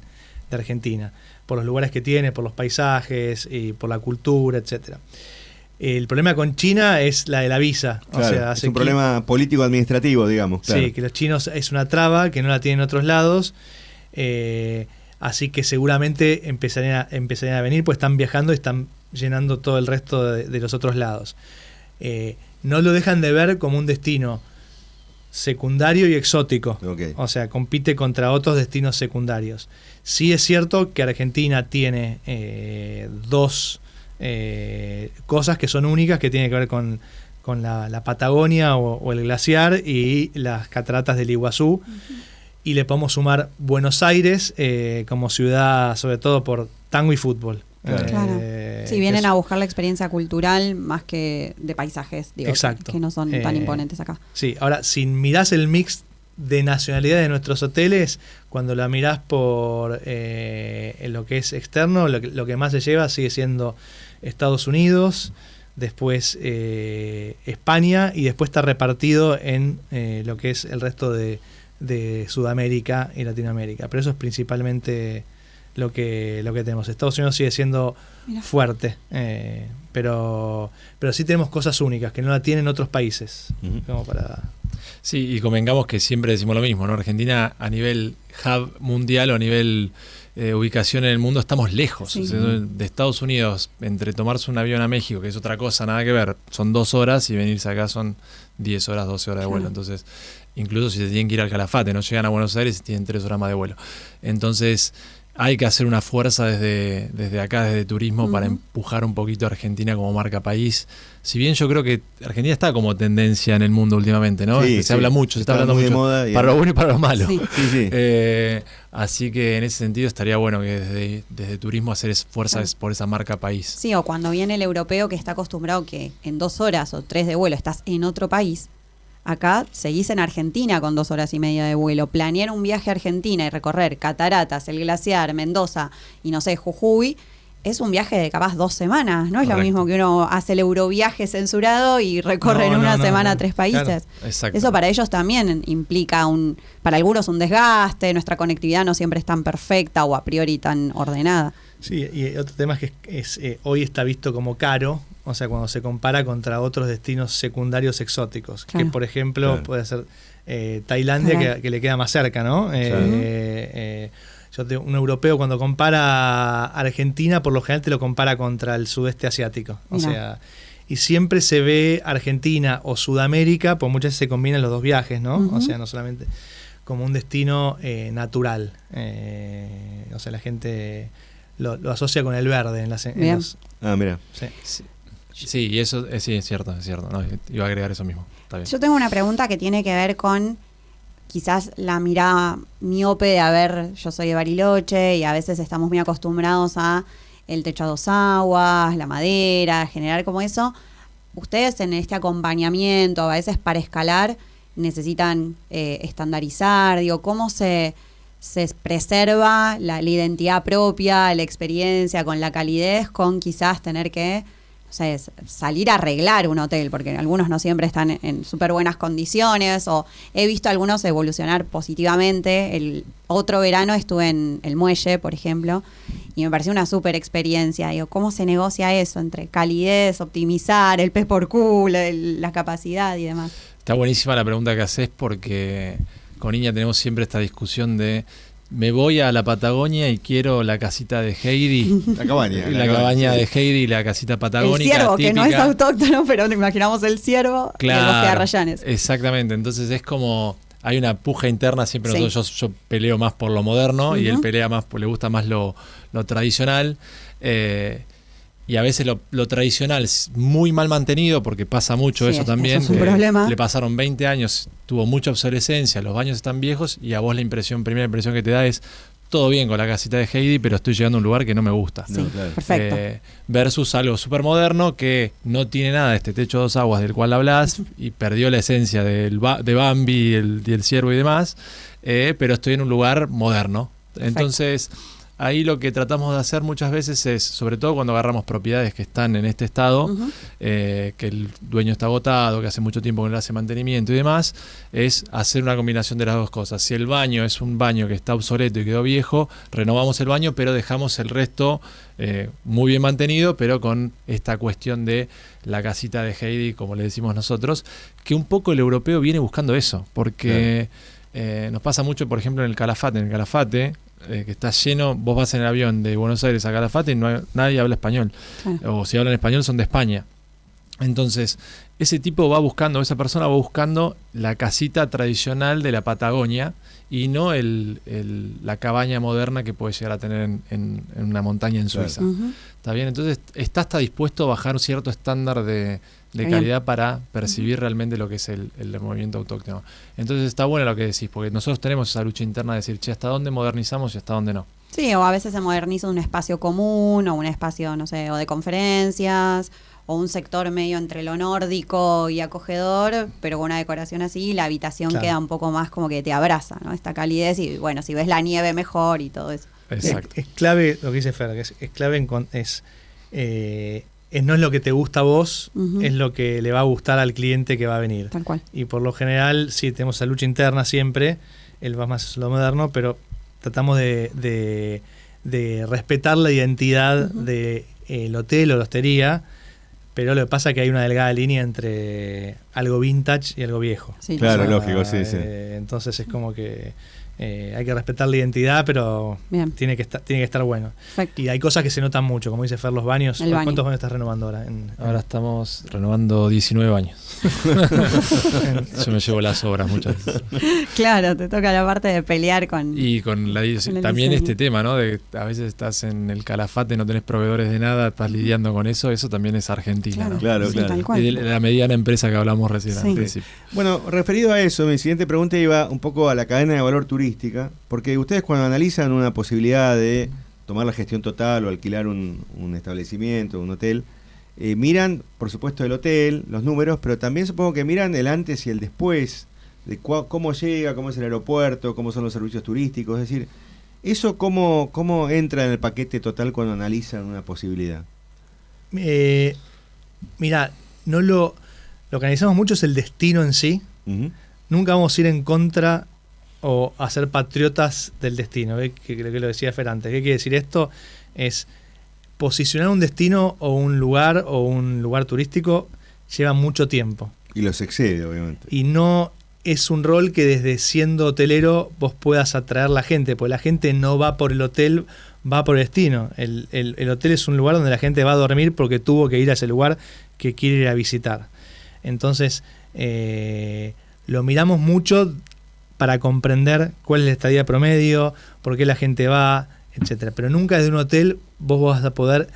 Argentina, por los lugares que tiene, por los paisajes y por la cultura, etcétera. El problema con China es la de la visa. Claro, o sea, es un problema político-administrativo, digamos. Claro. Sí, que los chinos es una traba que no la tienen en otros lados. Así que seguramente empezarían a venir, pues están viajando y están llenando todo el resto de los otros lados. No lo dejan de ver como un destino secundario y exótico. Okay. O sea, compite contra otros destinos secundarios. Sí es cierto que Argentina tiene dos cosas que son únicas, que tienen que ver con la Patagonia o el glaciar y las cataratas del Iguazú. Uh-huh. Y le podemos sumar Buenos Aires como ciudad, sobre todo por tango y fútbol. Claro. Sí, vienen a buscar la experiencia cultural más que de paisajes, digo, exacto, que no son tan imponentes acá. Sí, ahora, si mirás el mix de nacionalidades de nuestros hoteles, cuando la mirás por lo que es externo, lo que más se lleva sigue siendo Estados Unidos, después España, y después está repartido en lo que es el resto de Sudamérica y Latinoamérica, pero eso es principalmente lo que tenemos. Estados Unidos sigue siendo fuerte, pero sí tenemos cosas únicas que no la tienen otros países. Uh-huh. Como para... Sí, y convengamos que siempre decimos lo mismo, ¿no? Argentina a nivel hub mundial o a nivel ubicación en el mundo estamos lejos. Sí. O sea, de Estados Unidos, entre tomarse un avión a México, que es otra cosa, nada que ver, son 2 horas, y venirse acá son 10 horas, 12 horas de vuelo. Entonces, incluso si se tienen que ir al Calafate, no llegan a Buenos Aires y tienen 3 horas más de vuelo. Entonces, hay que hacer una fuerza desde acá, desde turismo, para empujar un poquito a Argentina como marca país. Si bien yo creo que Argentina está como tendencia en el mundo últimamente, ¿no? Sí, se habla mucho, se está hablando muy mucho, de moda para lo bueno y para lo malo. Sí. Sí. Así que en ese sentido estaría bueno que desde turismo hacer fuerzas por esa marca país. Sí, o cuando viene el europeo que está acostumbrado que en 2 horas o 3 de vuelo estás en otro país. Acá seguís en Argentina con 2 horas y media de vuelo. Planear un viaje a Argentina y recorrer cataratas, el glaciar, Mendoza y no sé, Jujuy, es un viaje de capaz 2 semanas. No es Correcto. lo mismo que uno hace el Euroviaje censurado y recorre en una semana 3 países. Claro, exacto. Eso para ellos también implica para algunos un desgaste. Nuestra conectividad no siempre es tan perfecta o a priori tan ordenada. Sí, y otro tema es que hoy está visto como caro O sea, cuando se compara contra otros destinos secundarios exóticos, Claro. que por ejemplo Claro. puede ser Tailandia, que le queda más cerca, ¿no? Un europeo cuando compara Argentina, por lo general te lo compara contra el sudeste asiático. O Mirá. sea, y siempre se ve Argentina o Sudamérica, pues muchas veces se combinan los dos viajes, ¿no? Ujú. O sea, no solamente como un destino natural. O sea, la gente lo asocia con el verde en Bien. los... Mira. Sí. Sí, y eso sí, es cierto, es cierto. No, iba a agregar eso mismo. Está bien. Yo tengo una pregunta que tiene que ver con quizás la mirada miope de, a ver, yo soy de Bariloche y a veces estamos muy acostumbrados a el techo a dos aguas, la madera, generar como eso. Ustedes en este acompañamiento, a veces para escalar, necesitan estandarizar, digo, ¿cómo se preserva la identidad propia, la experiencia con la calidez, con quizás tener que, o sea, salir a arreglar un hotel, porque algunos no siempre están en súper buenas condiciones, o he visto algunos evolucionar positivamente. El otro verano estuve en el Muelle, por ejemplo, y me pareció una súper experiencia. Digo, ¿cómo se negocia eso entre calidez, optimizar, el pez por culo, la capacidad y demás? Está buenísima la pregunta que haces porque con Iña tenemos siempre esta discusión de me voy a la Patagonia y quiero la casita de Heidi. La cabaña. La cabaña de Heidi y la casita patagónica. El ciervo, típica. que no es autóctono, pero imaginamos el ciervo y el bosque de Arrayanes. Exactamente, entonces es como hay una puja interna siempre. Sí. Nosotros, yo peleo más por lo moderno y él pelea más, le gusta más lo tradicional. Y a veces lo tradicional es muy mal mantenido porque pasa mucho Sí, eso también. eso es un problema. Le pasaron 20 años, tuvo mucha obsolescencia, los baños están viejos y a vos primera impresión que te da es todo bien con la casita de Heidi, pero estoy llegando a un lugar que no me gusta. Sí, No, claro. perfecto. Versus algo súper moderno que no tiene nada de este techo a dos aguas del cual hablas y perdió la esencia de Bambi y el ciervo y demás, pero estoy en un lugar moderno. Entonces, ahí lo que tratamos de hacer muchas veces es, sobre todo cuando agarramos propiedades que están en este estado, que el dueño está agotado, que hace mucho tiempo que no le hace mantenimiento y demás, es hacer una combinación de las dos cosas. Si el baño es un baño que está obsoleto y quedó viejo, renovamos el baño, pero dejamos el resto muy bien mantenido, pero con esta cuestión de la casita de Heidi, como le decimos nosotros, que un poco el europeo viene buscando eso, porque nos pasa mucho, por ejemplo, en el Calafate, que está lleno, vos vas en el avión de Buenos Aires a Calafate y nadie habla español. Claro. O si hablan español son de España. Entonces, esa persona va buscando la casita tradicional de la Patagonia y no la cabaña moderna que puede llegar a tener en una montaña en Suiza. ¿Está bien? Entonces, está dispuesto a bajar un cierto estándar de calidad para percibir realmente lo que es el movimiento autóctono. Entonces está bueno lo que decís, porque nosotros tenemos esa lucha interna de decir, che, ¿hasta dónde modernizamos y hasta dónde no? Sí, o a veces se moderniza un espacio común, o un espacio, no sé, o de conferencias, o un sector medio entre lo nórdico y acogedor, pero con una decoración así, la habitación queda un poco más como que te abraza, ¿no? Esta calidez y, bueno, si ves la nieve mejor y todo eso. Exacto. Es clave lo que dice Fer, que es clave no es lo que te gusta a vos, es lo que le va a gustar al cliente que va a venir. Tal cual. Y por lo general, sí, tenemos esa lucha interna siempre, él va más a lo moderno, pero tratamos de respetar la identidad del hotel o la hostería, pero lo que pasa es que hay una delgada línea entre algo vintage y algo viejo. Sí, Claro, sí. lógico, sí. Entonces es como que hay que respetar la identidad, pero Bien. tiene que estar bueno. Perfecto. Y hay cosas que se notan mucho, como dice Fer, los baños. El baño. ¿Cuántos baños estás renovando ahora? Ahora estamos renovando 19 baños. Yo me llevo las obras muchas veces. Claro, te toca la parte de pelear con... Y con el también diseño. este tema, ¿no? De que a veces estás en el Calafate, no tenés proveedores de nada, estás lidiando con eso también es Argentina, ¿no? Claro, sí, claro. tal cual. Y de la mediana empresa que hablamos recién Sí. al principio. Bueno, referido a eso, mi siguiente pregunta iba un poco a la cadena de valor turística, porque ustedes cuando analizan una posibilidad de tomar la gestión total o alquilar un establecimiento, un hotel, miran, por supuesto, el hotel, los números, pero también supongo que miran el antes y el después, de cómo llega, cómo es el aeropuerto, cómo son los servicios turísticos, es decir, ¿eso cómo entra en el paquete total cuando analizan una posibilidad? Mira, lo que analizamos mucho es el destino en sí. Uh-huh. Nunca vamos a ir en contra o a ser patriotas del destino. ¿Ves? Que lo decía Fer antes. ¿Qué quiere decir esto? Es posicionar un destino o un lugar turístico lleva mucho tiempo. Y los excede, obviamente. Y no es un rol que desde siendo hotelero vos puedas atraer la gente, porque la gente no va por el hotel, va por el destino. El hotel es un lugar donde la gente va a dormir porque tuvo que ir a ese lugar que quiere ir a visitar. Entonces, lo miramos mucho para comprender cuál es la estadía promedio, por qué la gente va, etcétera. Pero nunca desde un hotel vos vas a poder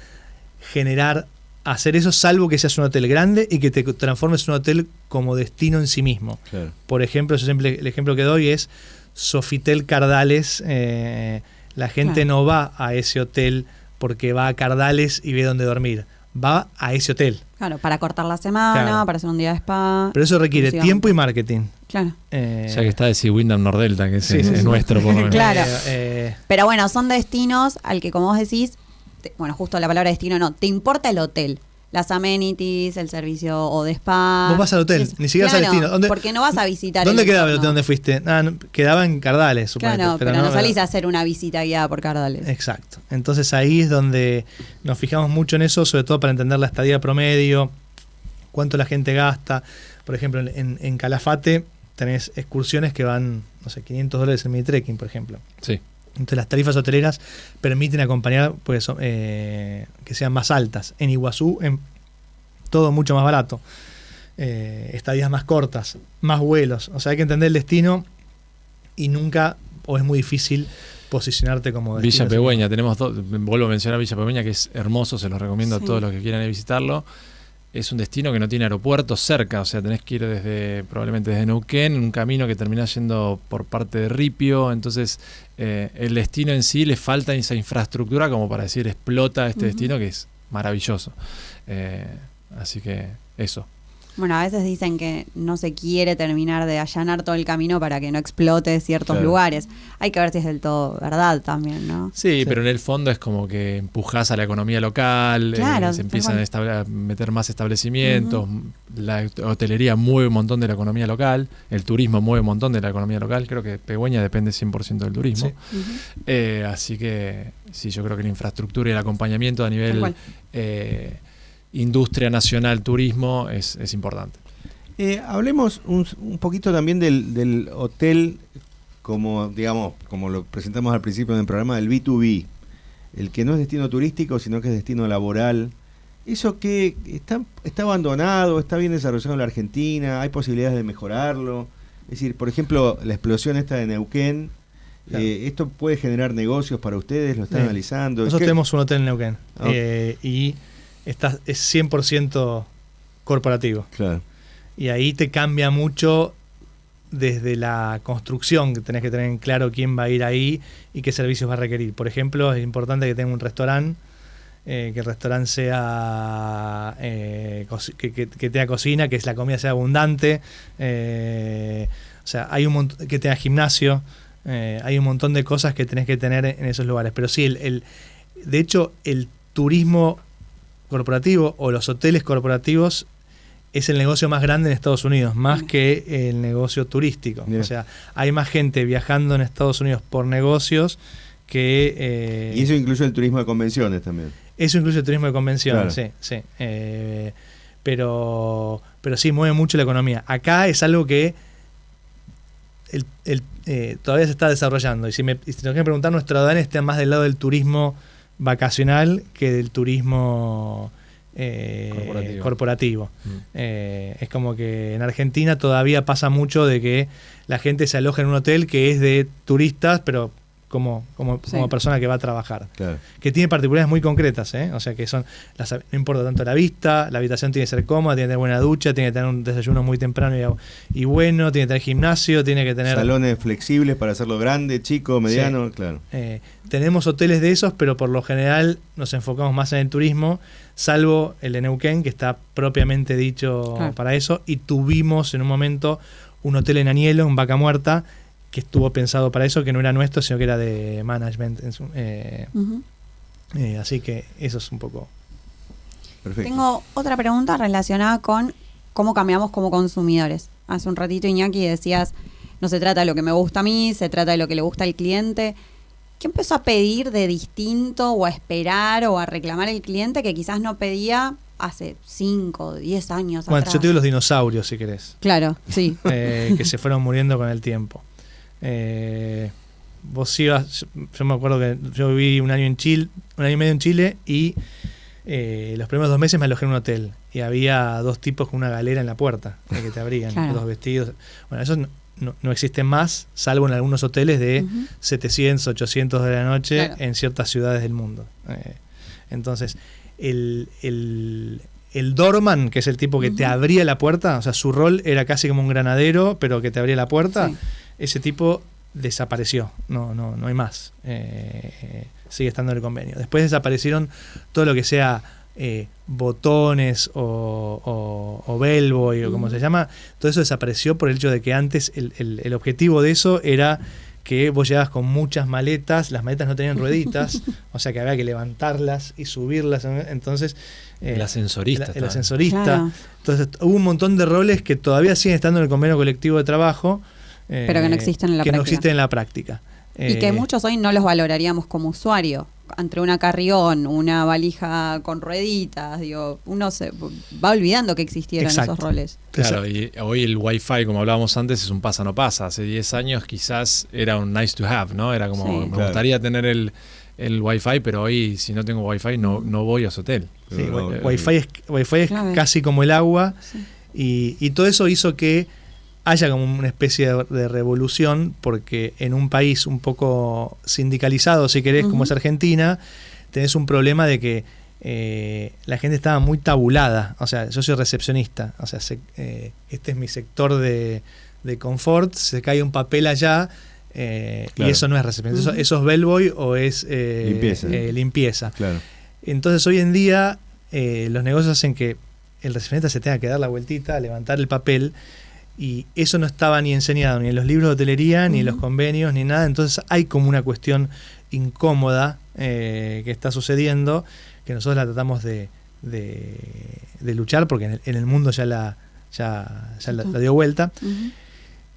hacer eso, salvo que seas un hotel grande y que te transformes en un hotel como destino en sí mismo. Claro. Por ejemplo, el ejemplo que doy es Sofitel Cardales. La gente no va a ese hotel porque va a Cardales y ve dónde dormir. Va a ese hotel. Claro, para cortar la semana, para hacer un día de spa. Pero eso requiere tiempo y marketing. Claro. Ya que está de Wyndham Nordelta, que es nuestro por lo menos. Claro. Pero bueno, son destinos al que, como vos decís, justo la palabra destino no, te importa el hotel. Las amenities, el servicio o de spa. Vos vas al hotel, ni siquiera vas al destino. Porque no vas a visitar. ¿Dónde quedaba el hotel donde fuiste? Quedaba en Cardales, suponete. Claro, pero no salís a hacer una visita guiada por Cardales. Exacto. Entonces ahí es donde nos fijamos mucho en eso, sobre todo para entender la estadía promedio, cuánto la gente gasta. Por ejemplo, en Calafate tenés excursiones que van, no sé, $500 en mini trekking, por ejemplo. Sí. Entonces las tarifas hoteleras permiten acompañar pues, que sean más altas. En Iguazú, todo mucho más barato. Estadías más cortas, más vuelos. O sea, hay que entender el destino y nunca, o es muy difícil, posicionarte como destino. Villa Pegüeña, tenemos vuelvo a mencionar Villa Pegüeña, que es hermoso, se los recomiendo a todos los que quieran ir visitarlo. Es un destino que no tiene aeropuerto cerca, o sea, tenés que ir probablemente desde Neuquén, un camino que termina yendo por parte de Ripio. Entonces, el destino en sí le falta esa infraestructura como para decir explota este destino, que es maravilloso. Así que eso. Bueno, a veces dicen que no se quiere terminar de allanar todo el camino para que no explote ciertos lugares. Hay que ver si es del todo verdad también, ¿no? Sí, pero en el fondo es como que empujás a la economía local, se empiezan a meter más establecimientos, la hotelería mueve un montón de la economía local, el turismo mueve un montón de la economía local, creo que Pegüeña depende 100% del turismo. Sí. Así que sí, yo creo que la infraestructura y el acompañamiento a nivel industria nacional, turismo, es importante. Hablemos un poquito también del hotel, como lo presentamos al principio del programa, del B2B, el que no es destino turístico, sino que es destino laboral. ¿Eso que está abandonado, está bien desarrollado en la Argentina? ¿Hay posibilidades de mejorarlo? Es decir, por ejemplo, la explosión esta de Neuquén, ¿esto puede generar negocios para ustedes? ¿Lo están analizando? Nosotros tenemos un hotel en Neuquén y es 100% corporativo. Claro. Y ahí te cambia mucho desde la construcción, que tenés que tener en claro quién va a ir ahí y qué servicios va a requerir. Por ejemplo, es importante que tenga un restaurante, que el restaurante sea que tenga cocina, que la comida sea abundante, o sea, hay que tenga gimnasio, hay un montón de cosas que tenés que tener en esos lugares. Pero sí, de hecho, el turismo corporativo o los hoteles corporativos es el negocio más grande en Estados Unidos, más que el negocio turístico. O sea, hay más gente viajando en Estados Unidos por negocios que... y eso incluye el turismo de convenciones también. Eso incluye el turismo de convenciones, sí. Pero sí, mueve mucho la economía. Acá es algo que todavía se está desarrollando. Y si nos quieren preguntar, nuestro ADN está más del lado del turismo vacacional que del turismo corporativo. Es como que en Argentina todavía pasa mucho de que la gente se aloja en un hotel que es de turistas, pero como persona que va a trabajar. Claro. Que tiene particularidades muy concretas, o sea que no importa tanto la vista, la habitación tiene que ser cómoda, tiene que tener buena ducha, tiene que tener un desayuno muy temprano y bueno, tiene que tener gimnasio, tiene que tener... Salones flexibles para hacerlo grande, chico, mediano, claro. Tenemos hoteles de esos, pero por lo general nos enfocamos más en el turismo, salvo el de Neuquén, que está propiamente dicho para eso, y tuvimos en un momento un hotel en Anielo, en Vaca Muerta, que estuvo pensado para eso, que no era nuestro, sino que era de management. Así que eso es un poco... Perfecto. Tengo otra pregunta relacionada con cómo cambiamos como consumidores. Hace un ratito, Iñaki, decías, no se trata de lo que me gusta a mí, se trata de lo que le gusta al cliente. ¿Qué empezó a pedir de distinto o a esperar o a reclamar el cliente que quizás no pedía hace 5 o 10 años Bueno, atrás? yo te digo los dinosaurios, si querés. Claro, sí. Que se fueron muriendo con el tiempo. Vos ibas, yo me acuerdo que yo viví un año y medio en Chile y los primeros 2 meses me alojé en un hotel y había 2 tipos con una galera en la puerta que te abrían, Claro. 2 vestidos. Bueno, eso no existe más, salvo en algunos hoteles de 700, 800 de la noche, Claro. en ciertas ciudades del mundo. Entonces, el doorman, que es el tipo que te abría la puerta, o sea, su rol era casi como un granadero, pero que te abría la puerta, Sí. ese tipo desapareció, no hay más. Sigue estando en el convenio. Después desaparecieron todo lo que sea botones o bellboy o como se llama, todo eso desapareció por el hecho de que antes el objetivo de eso era que vos llegabas con muchas maletas, las maletas no tenían rueditas, o sea que había que levantarlas y subirlas, entonces El ascensorista. el ascensorista. Claro. Entonces hubo un montón de roles que todavía siguen estando en el convenio colectivo de trabajo, Pero que no existen en la que no práctica. existen en la práctica. Y que muchos hoy no los valoraríamos como usuario. Entre una carrión, una valija con rueditas, digo, uno se va olvidando que existieron Exacto. esos roles. Claro, y hoy el Wi-Fi, como hablábamos antes, es un pasa no pasa. Hace 10 años quizás era un nice to have, ¿no? Era como, Sí. me Claro. gustaría tener el Wi-Fi, pero hoy si no tengo Wi-Fi no voy a ese hotel. Sí, No, Wi-Fi es Clave. casi como el agua, Sí. y todo eso hizo que haya como una especie de revolución, porque en un país un poco sindicalizado, si querés, como es Argentina, tenés un problema de que la gente estaba muy tabulada. O sea, yo soy recepcionista, o sea, este es mi sector de confort, se cae un papel allá, y Claro. eso no es recepción, eso es bellboy o es Limpieza. limpieza. Claro. Entonces hoy en día los negocios hacen que el recepcionista se tenga que dar la vueltita, levantar el papel, y eso no estaba ni enseñado ni en los libros de hotelería, ni en los convenios, ni nada. Entonces hay como una cuestión incómoda que está sucediendo, que nosotros la tratamos de luchar, porque en el mundo ya la dio vuelta.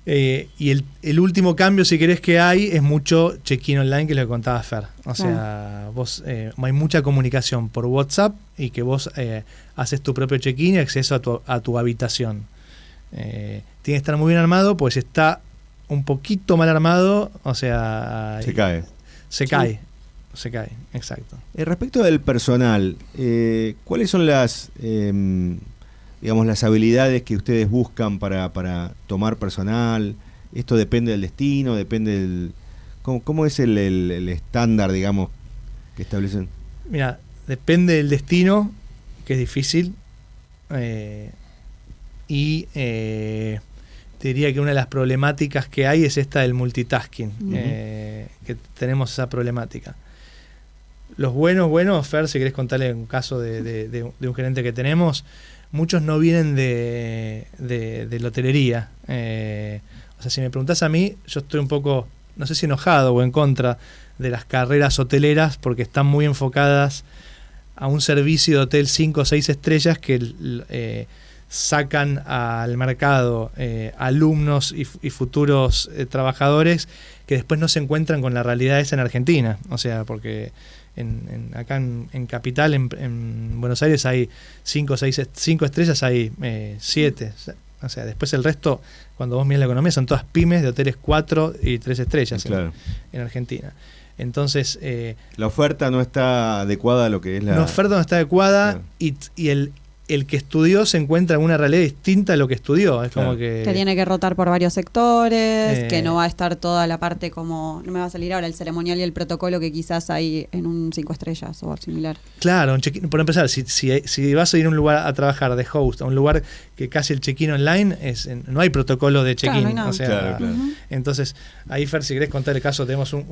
Y el último cambio, si querés, que hay es mucho check-in online, que es lo que contaba Fer. O sea, vos hay mucha comunicación por WhatsApp, y que vos haces tu propio check-in y acceso a tu habitación. Tiene que estar muy bien armado, pues está un poquito mal armado, o sea, Se cae. se cae, exacto. Respecto del personal, ¿cuáles son las digamos, las habilidades que ustedes buscan para tomar personal? ¿Esto depende del destino? ¿Depende del cómo es el estándar, digamos, que establecen? Mira, depende del destino, que es difícil, y te diría que una de las problemáticas que hay es esta del multitasking, que tenemos esa problemática. Los buenos, Fer, si querés contarle un caso de un gerente que tenemos, muchos no vienen de la hotelería. O sea, si me preguntás a mí, yo estoy un poco, no sé si enojado o en contra de las carreras hoteleras, porque están muy enfocadas a un servicio de hotel 5 o 6 estrellas que sacan al mercado alumnos y futuros trabajadores que después no se encuentran con la realidad esa en Argentina. O sea, porque acá en Capital, en Buenos Aires, hay 5 estrellas, hay 7. O sea, después el resto, cuando vos miras la economía, son todas pymes de hoteles 4 y 3 estrellas Claro. en Argentina. Entonces, La oferta no está adecuada a lo que es la... la oferta no está adecuada, Claro. y el que estudió se encuentra en una realidad distinta a lo que estudió. Es Claro. como que tiene que rotar por varios sectores, Eh. que no va a estar toda la parte como, no me va a salir ahora el ceremonial y el protocolo que quizás hay en un 5 estrellas o similar. Claro, un check-in, por empezar, si vas a ir a un lugar a trabajar de host, a un lugar que casi el check-in online, no hay protocolo de check-in. Claro, no hay nada. O sea, Claro, claro. entonces, ahí, Fer, si querés contar el caso, tenemos o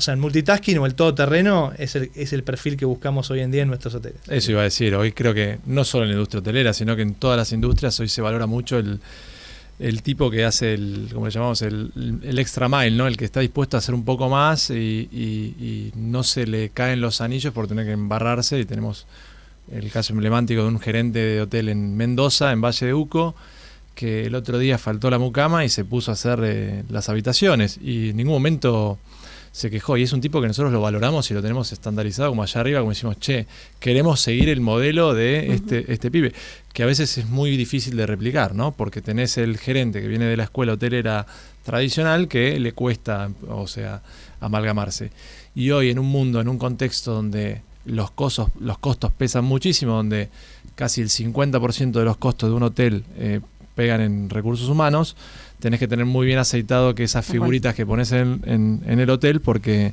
sea, el multitasking o el todoterreno es el perfil que buscamos hoy en día en nuestros hoteles. Eso iba a decir, hoy creo que no solo en la industria hotelera, sino que en todas las industrias hoy se valora mucho el tipo que hace como le llamamos, el extra mile, ¿no? El que está dispuesto a hacer un poco más y no se le caen los anillos por tener que embarrarse. Y tenemos el caso emblemático de un gerente de hotel en Mendoza, en Valle de Uco, que el otro día faltó la mucama y se puso a hacer las habitaciones, y en ningún momento se quejó. Y es un tipo que nosotros lo valoramos y lo tenemos estandarizado como allá arriba, como decimos, che, queremos seguir el modelo de este pibe, que a veces es muy difícil de replicar, ¿no? Porque tenés el gerente que viene de la escuela hotelera tradicional que le cuesta, o sea, amalgamarse. Y hoy en un mundo, en un contexto donde los costos pesan muchísimo, donde casi el 50% de los costos de un hotel pegan en recursos humanos, tenés que tener muy bien aceitado que esas figuritas que pones en el hotel, porque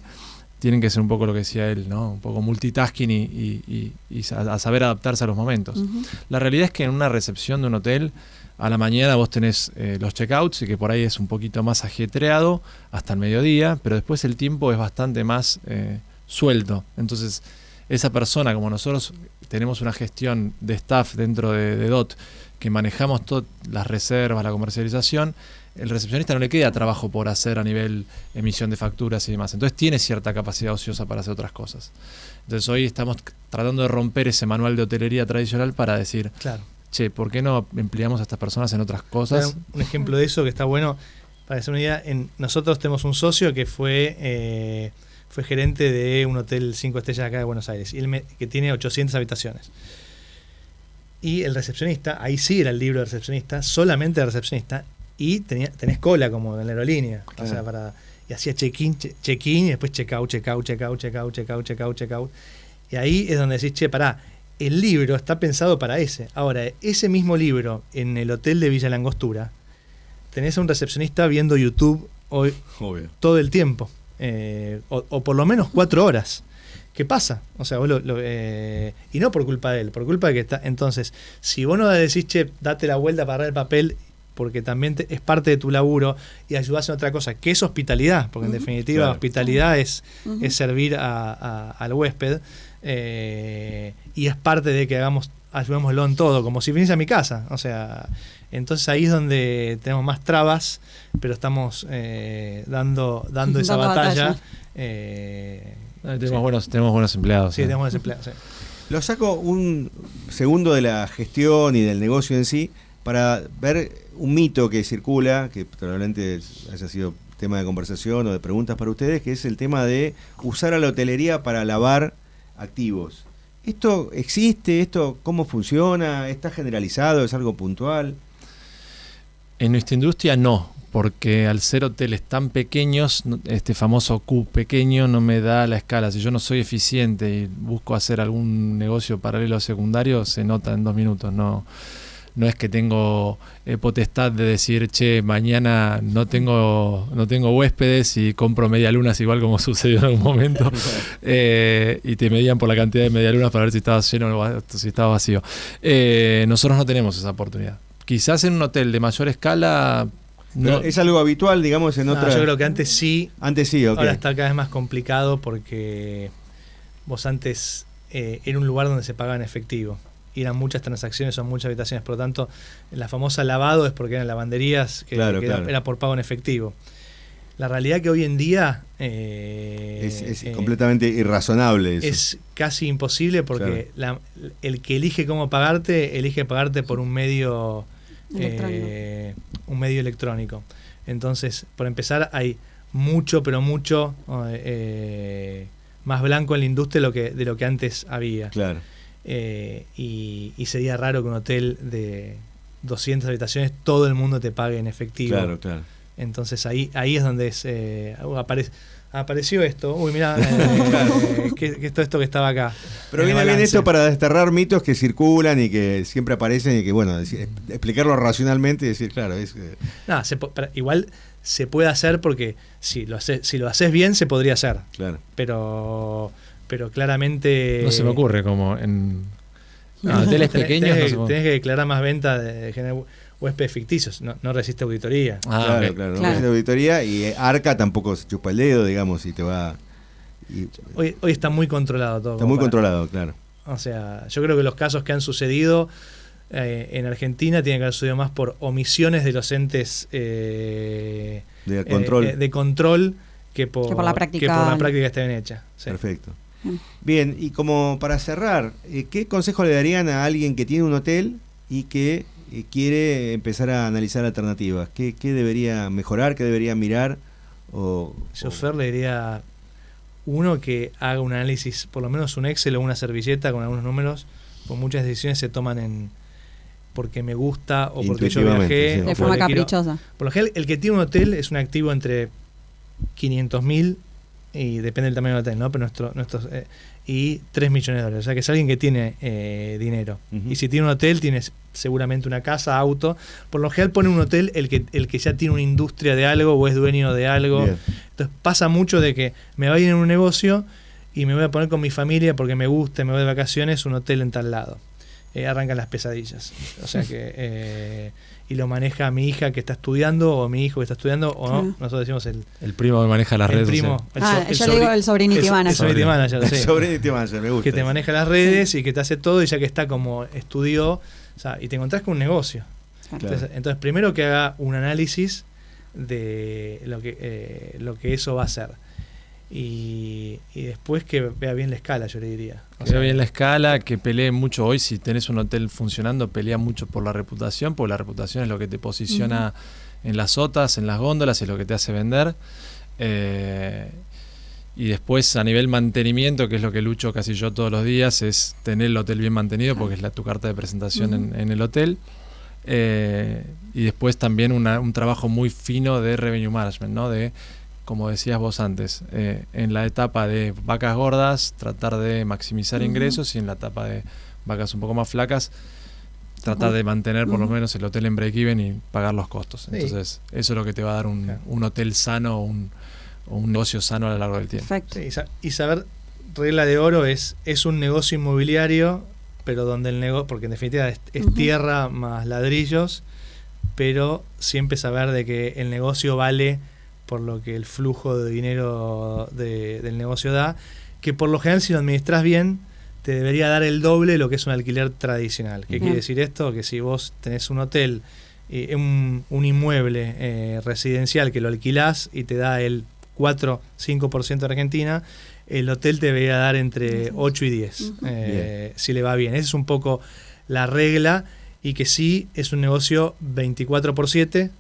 tienen que ser un poco lo que decía él, ¿no? Un poco multitasking y a saber adaptarse a los momentos. La realidad es que en una recepción de un hotel, a la mañana vos tenés los checkouts, y que por ahí es un poquito más ajetreado hasta el mediodía, pero después el tiempo es bastante más suelto. Entonces, esa persona, como nosotros tenemos una gestión de staff dentro de DOT, que manejamos todas las reservas, la comercialización, el recepcionista no le queda trabajo por hacer a nivel emisión de facturas y demás. Entonces tiene cierta capacidad ociosa para hacer otras cosas. Entonces hoy estamos tratando de romper ese manual de hotelería tradicional para decir, claro, che, ¿por qué no empleamos a estas personas en otras cosas? Un ejemplo de eso que está bueno, para hacer una idea, nosotros tenemos un socio que fue gerente de un hotel 5 estrellas acá de Buenos Aires, y que tiene 800 habitaciones. Y el recepcionista, ahí sí era el libro de recepcionista, solamente de recepcionista, y tenés cola como en la aerolínea. Claro. O sea, y hacía check-in y después check-out. Y ahí es donde decís, che, pará, el libro está pensado para ese. Ahora, ese mismo libro en el hotel de Villa Langostura, tenés a un recepcionista viendo YouTube hoy, todo el tiempo. O por lo menos 4 horas. ¿Qué pasa? O sea, vos y no por culpa de él, por culpa de que está. Entonces, si vos no decís, che, date la vuelta para agarrar el papel, porque también es parte de tu laburo, y ayudás en otra cosa, que es hospitalidad, porque en definitiva, claro, hospitalidad es servir al huésped, y es parte de que ayudémoslo en todo, como si viniese a mi casa. O sea, entonces ahí es donde tenemos más trabas, pero estamos dando esa batalla. Tenemos buenos empleados. Sí, tenemos buenos empleados. Sí. Lo saco un segundo de la gestión y del negocio en sí para ver un mito que circula, que probablemente haya sido tema de conversación o de preguntas para ustedes, que es el tema de usar a la hotelería para lavar activos. ¿Esto existe? ¿Esto cómo funciona? ¿Está generalizado? ¿Es algo puntual? En nuestra industria no, porque al ser hoteles tan pequeños, este famoso Q pequeño no me da la escala. Si yo no soy eficiente y busco hacer algún negocio paralelo secundario, se nota en 2 minutos. No es que tengo potestad de decir, che, mañana no tengo huéspedes y compro medialunas, igual como sucedió en algún momento, y te medían por la cantidad de medialunas para ver si estaba lleno o si estaba vacío. Nosotros no tenemos esa oportunidad. Quizás en un hotel de mayor escala... No. ¿Es algo habitual, digamos, en otra...? Yo creo que antes sí. Antes sí, ok. Ahora está cada vez más complicado porque vos antes era un lugar donde se pagaba en efectivo. Y eran muchas transacciones, son muchas habitaciones. Por lo tanto, la famosa lavado es porque eran lavanderías que era por pago en efectivo. La realidad que hoy en día... es completamente irrazonable eso. Es casi imposible porque el que elige cómo pagarte, elige pagarte por un medio... un medio electrónico. Entonces, por empezar, hay mucho, pero mucho más blanco en la industria de lo que antes había. Claro. Y sería raro que un hotel de 200 habitaciones todo el mundo te pague en efectivo. Claro, claro. Entonces ahí es donde apareció esto. Uy, mirá, que esto que estaba acá. Pero viene bien esto para desterrar mitos que circulan y que siempre aparecen y que, bueno, explicarlo racionalmente y decir, claro, igual se puede hacer porque si lo haces bien se podría hacer. Claro. Pero claramente... No se me ocurre como en hoteles pequeños. Tenés que declarar más ventas de generar huéspedes ficticios, no resiste auditoría. Claro, no resiste auditoría, y Arca tampoco se chupa el dedo, digamos, y te va... Hoy está muy controlado todo. Está muy controlado, claro. O sea, yo creo que los casos que han sucedido en Argentina tienen que haber sucedido más por omisiones de los entes de control que por la práctica que esté bien hecha. Sí. Perfecto. Bien, y como para cerrar, ¿qué consejo le darían a alguien que tiene un hotel y que quiere empezar a analizar alternativas? ¿Qué debería mejorar? ¿Qué debería mirar Yo, Fer, le diría uno que haga un análisis, por lo menos un Excel o una servilleta con algunos números, pues muchas decisiones se toman porque me gusta o porque yo viajé. Sí. De forma caprichosa. Por lo general, el que tiene un hotel es un activo entre 500.000 y depende del tamaño del hotel, ¿no? Pero y 3 millones de dólares. O sea que es alguien que tiene dinero. Y si tiene un hotel, tiene seguramente una casa, auto. Por lo general pone un hotel el que ya tiene una industria de algo o es dueño de algo. Bien. Entonces pasa mucho de que me voy a ir en un negocio y me voy a poner con mi familia porque me gusta, me voy de vacaciones, un hotel en tal lado. Arrancan las pesadillas. O sea que y lo maneja mi hija que está estudiando o mi hijo que está estudiando o no. Nosotros decimos el primo que maneja las redes. Yo le digo el sobrinity manager. El sobrinity manager, sí. El sobrinity manager, me gusta. Que te maneja las redes y que te hace todo y ya que está como estudió, o sea, y te encontrás con un negocio. Claro. Entonces, primero que haga un análisis de lo que eso va a hacer. Y después que vea bien la escala, yo le diría. Que vea bien la escala, que pelee mucho hoy. Si tenés un hotel funcionando, pelea mucho por la reputación, porque la reputación es lo que te posiciona en las OTAs, en las góndolas, es lo que te hace vender. Y después a nivel mantenimiento, que es lo que lucho casi yo todos los días, es tener el hotel bien mantenido, porque es tu carta de presentación en el hotel. Y después también un trabajo muy fino de revenue management, ¿no? De, como decías vos antes, en la etapa de vacas gordas, tratar de maximizar ingresos, y en la etapa de vacas un poco más flacas, tratar de mantener por lo menos el hotel en break-even y pagar los costos. Entonces, eso es lo que te va a dar un hotel sano o un negocio sano a lo largo del tiempo. Perfecto. Sí, y saber, regla de oro, es un negocio inmobiliario, pero donde el negocio, porque en definitiva es tierra más ladrillos, pero siempre saber de que el negocio vale por lo que el flujo de dinero del negocio da, que por lo general si lo administras bien te debería dar el doble de lo que es un alquiler tradicional. ¿Qué quiere decir esto? Que si vos tenés un hotel, un inmueble residencial que lo alquilás y te da el 4-5% de Argentina, el hotel te debería dar entre 8 y 10, si le va bien. Esa es un poco la regla, y que sí es un negocio 24/7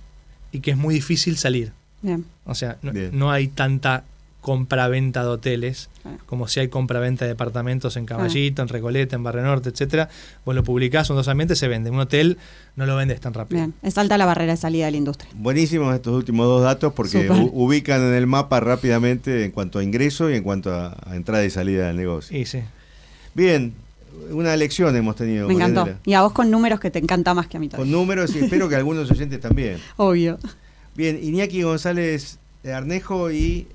y que es muy difícil salir. Bien. O sea, no hay tanta compra-venta de hoteles como si hay compra-venta de departamentos en Caballito, en Recoleta, en Barrio Norte, etcétera. Vos lo publicás, son 2 ambientes, se vende. Un hotel no lo vendes tan rápido. Bien, es alta la barrera de salida de la industria. Buenísimos estos últimos 2 datos porque ubican en el mapa rápidamente en cuanto a ingreso y en cuanto a entrada y salida del negocio. Sí. Bien, una lección hemos tenido. Me encantó. Marianela. Y a vos con números, que te encanta más que a mí todavía. Con números, y espero que algunos oyentes también. Obvio. Bien, Iñaki González Arnejo y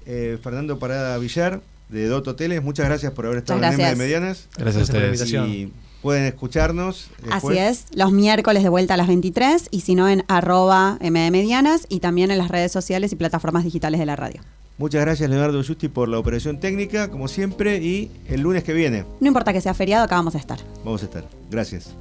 Fernando Parada Villar de DOT Hoteles, muchas gracias por haber estado en M de Medianas. Gracias a por la ustedes. invitación. Y pueden escucharnos después. Así es, los miércoles de vuelta a las 23, y si no en @mdmedianas, y también en las redes sociales y plataformas digitales de la radio. Muchas gracias, Leonardo Giusti, por la operación técnica, como siempre, y el lunes que viene No importa que sea feriado, acá vamos a estar. vamos a estar. Gracias.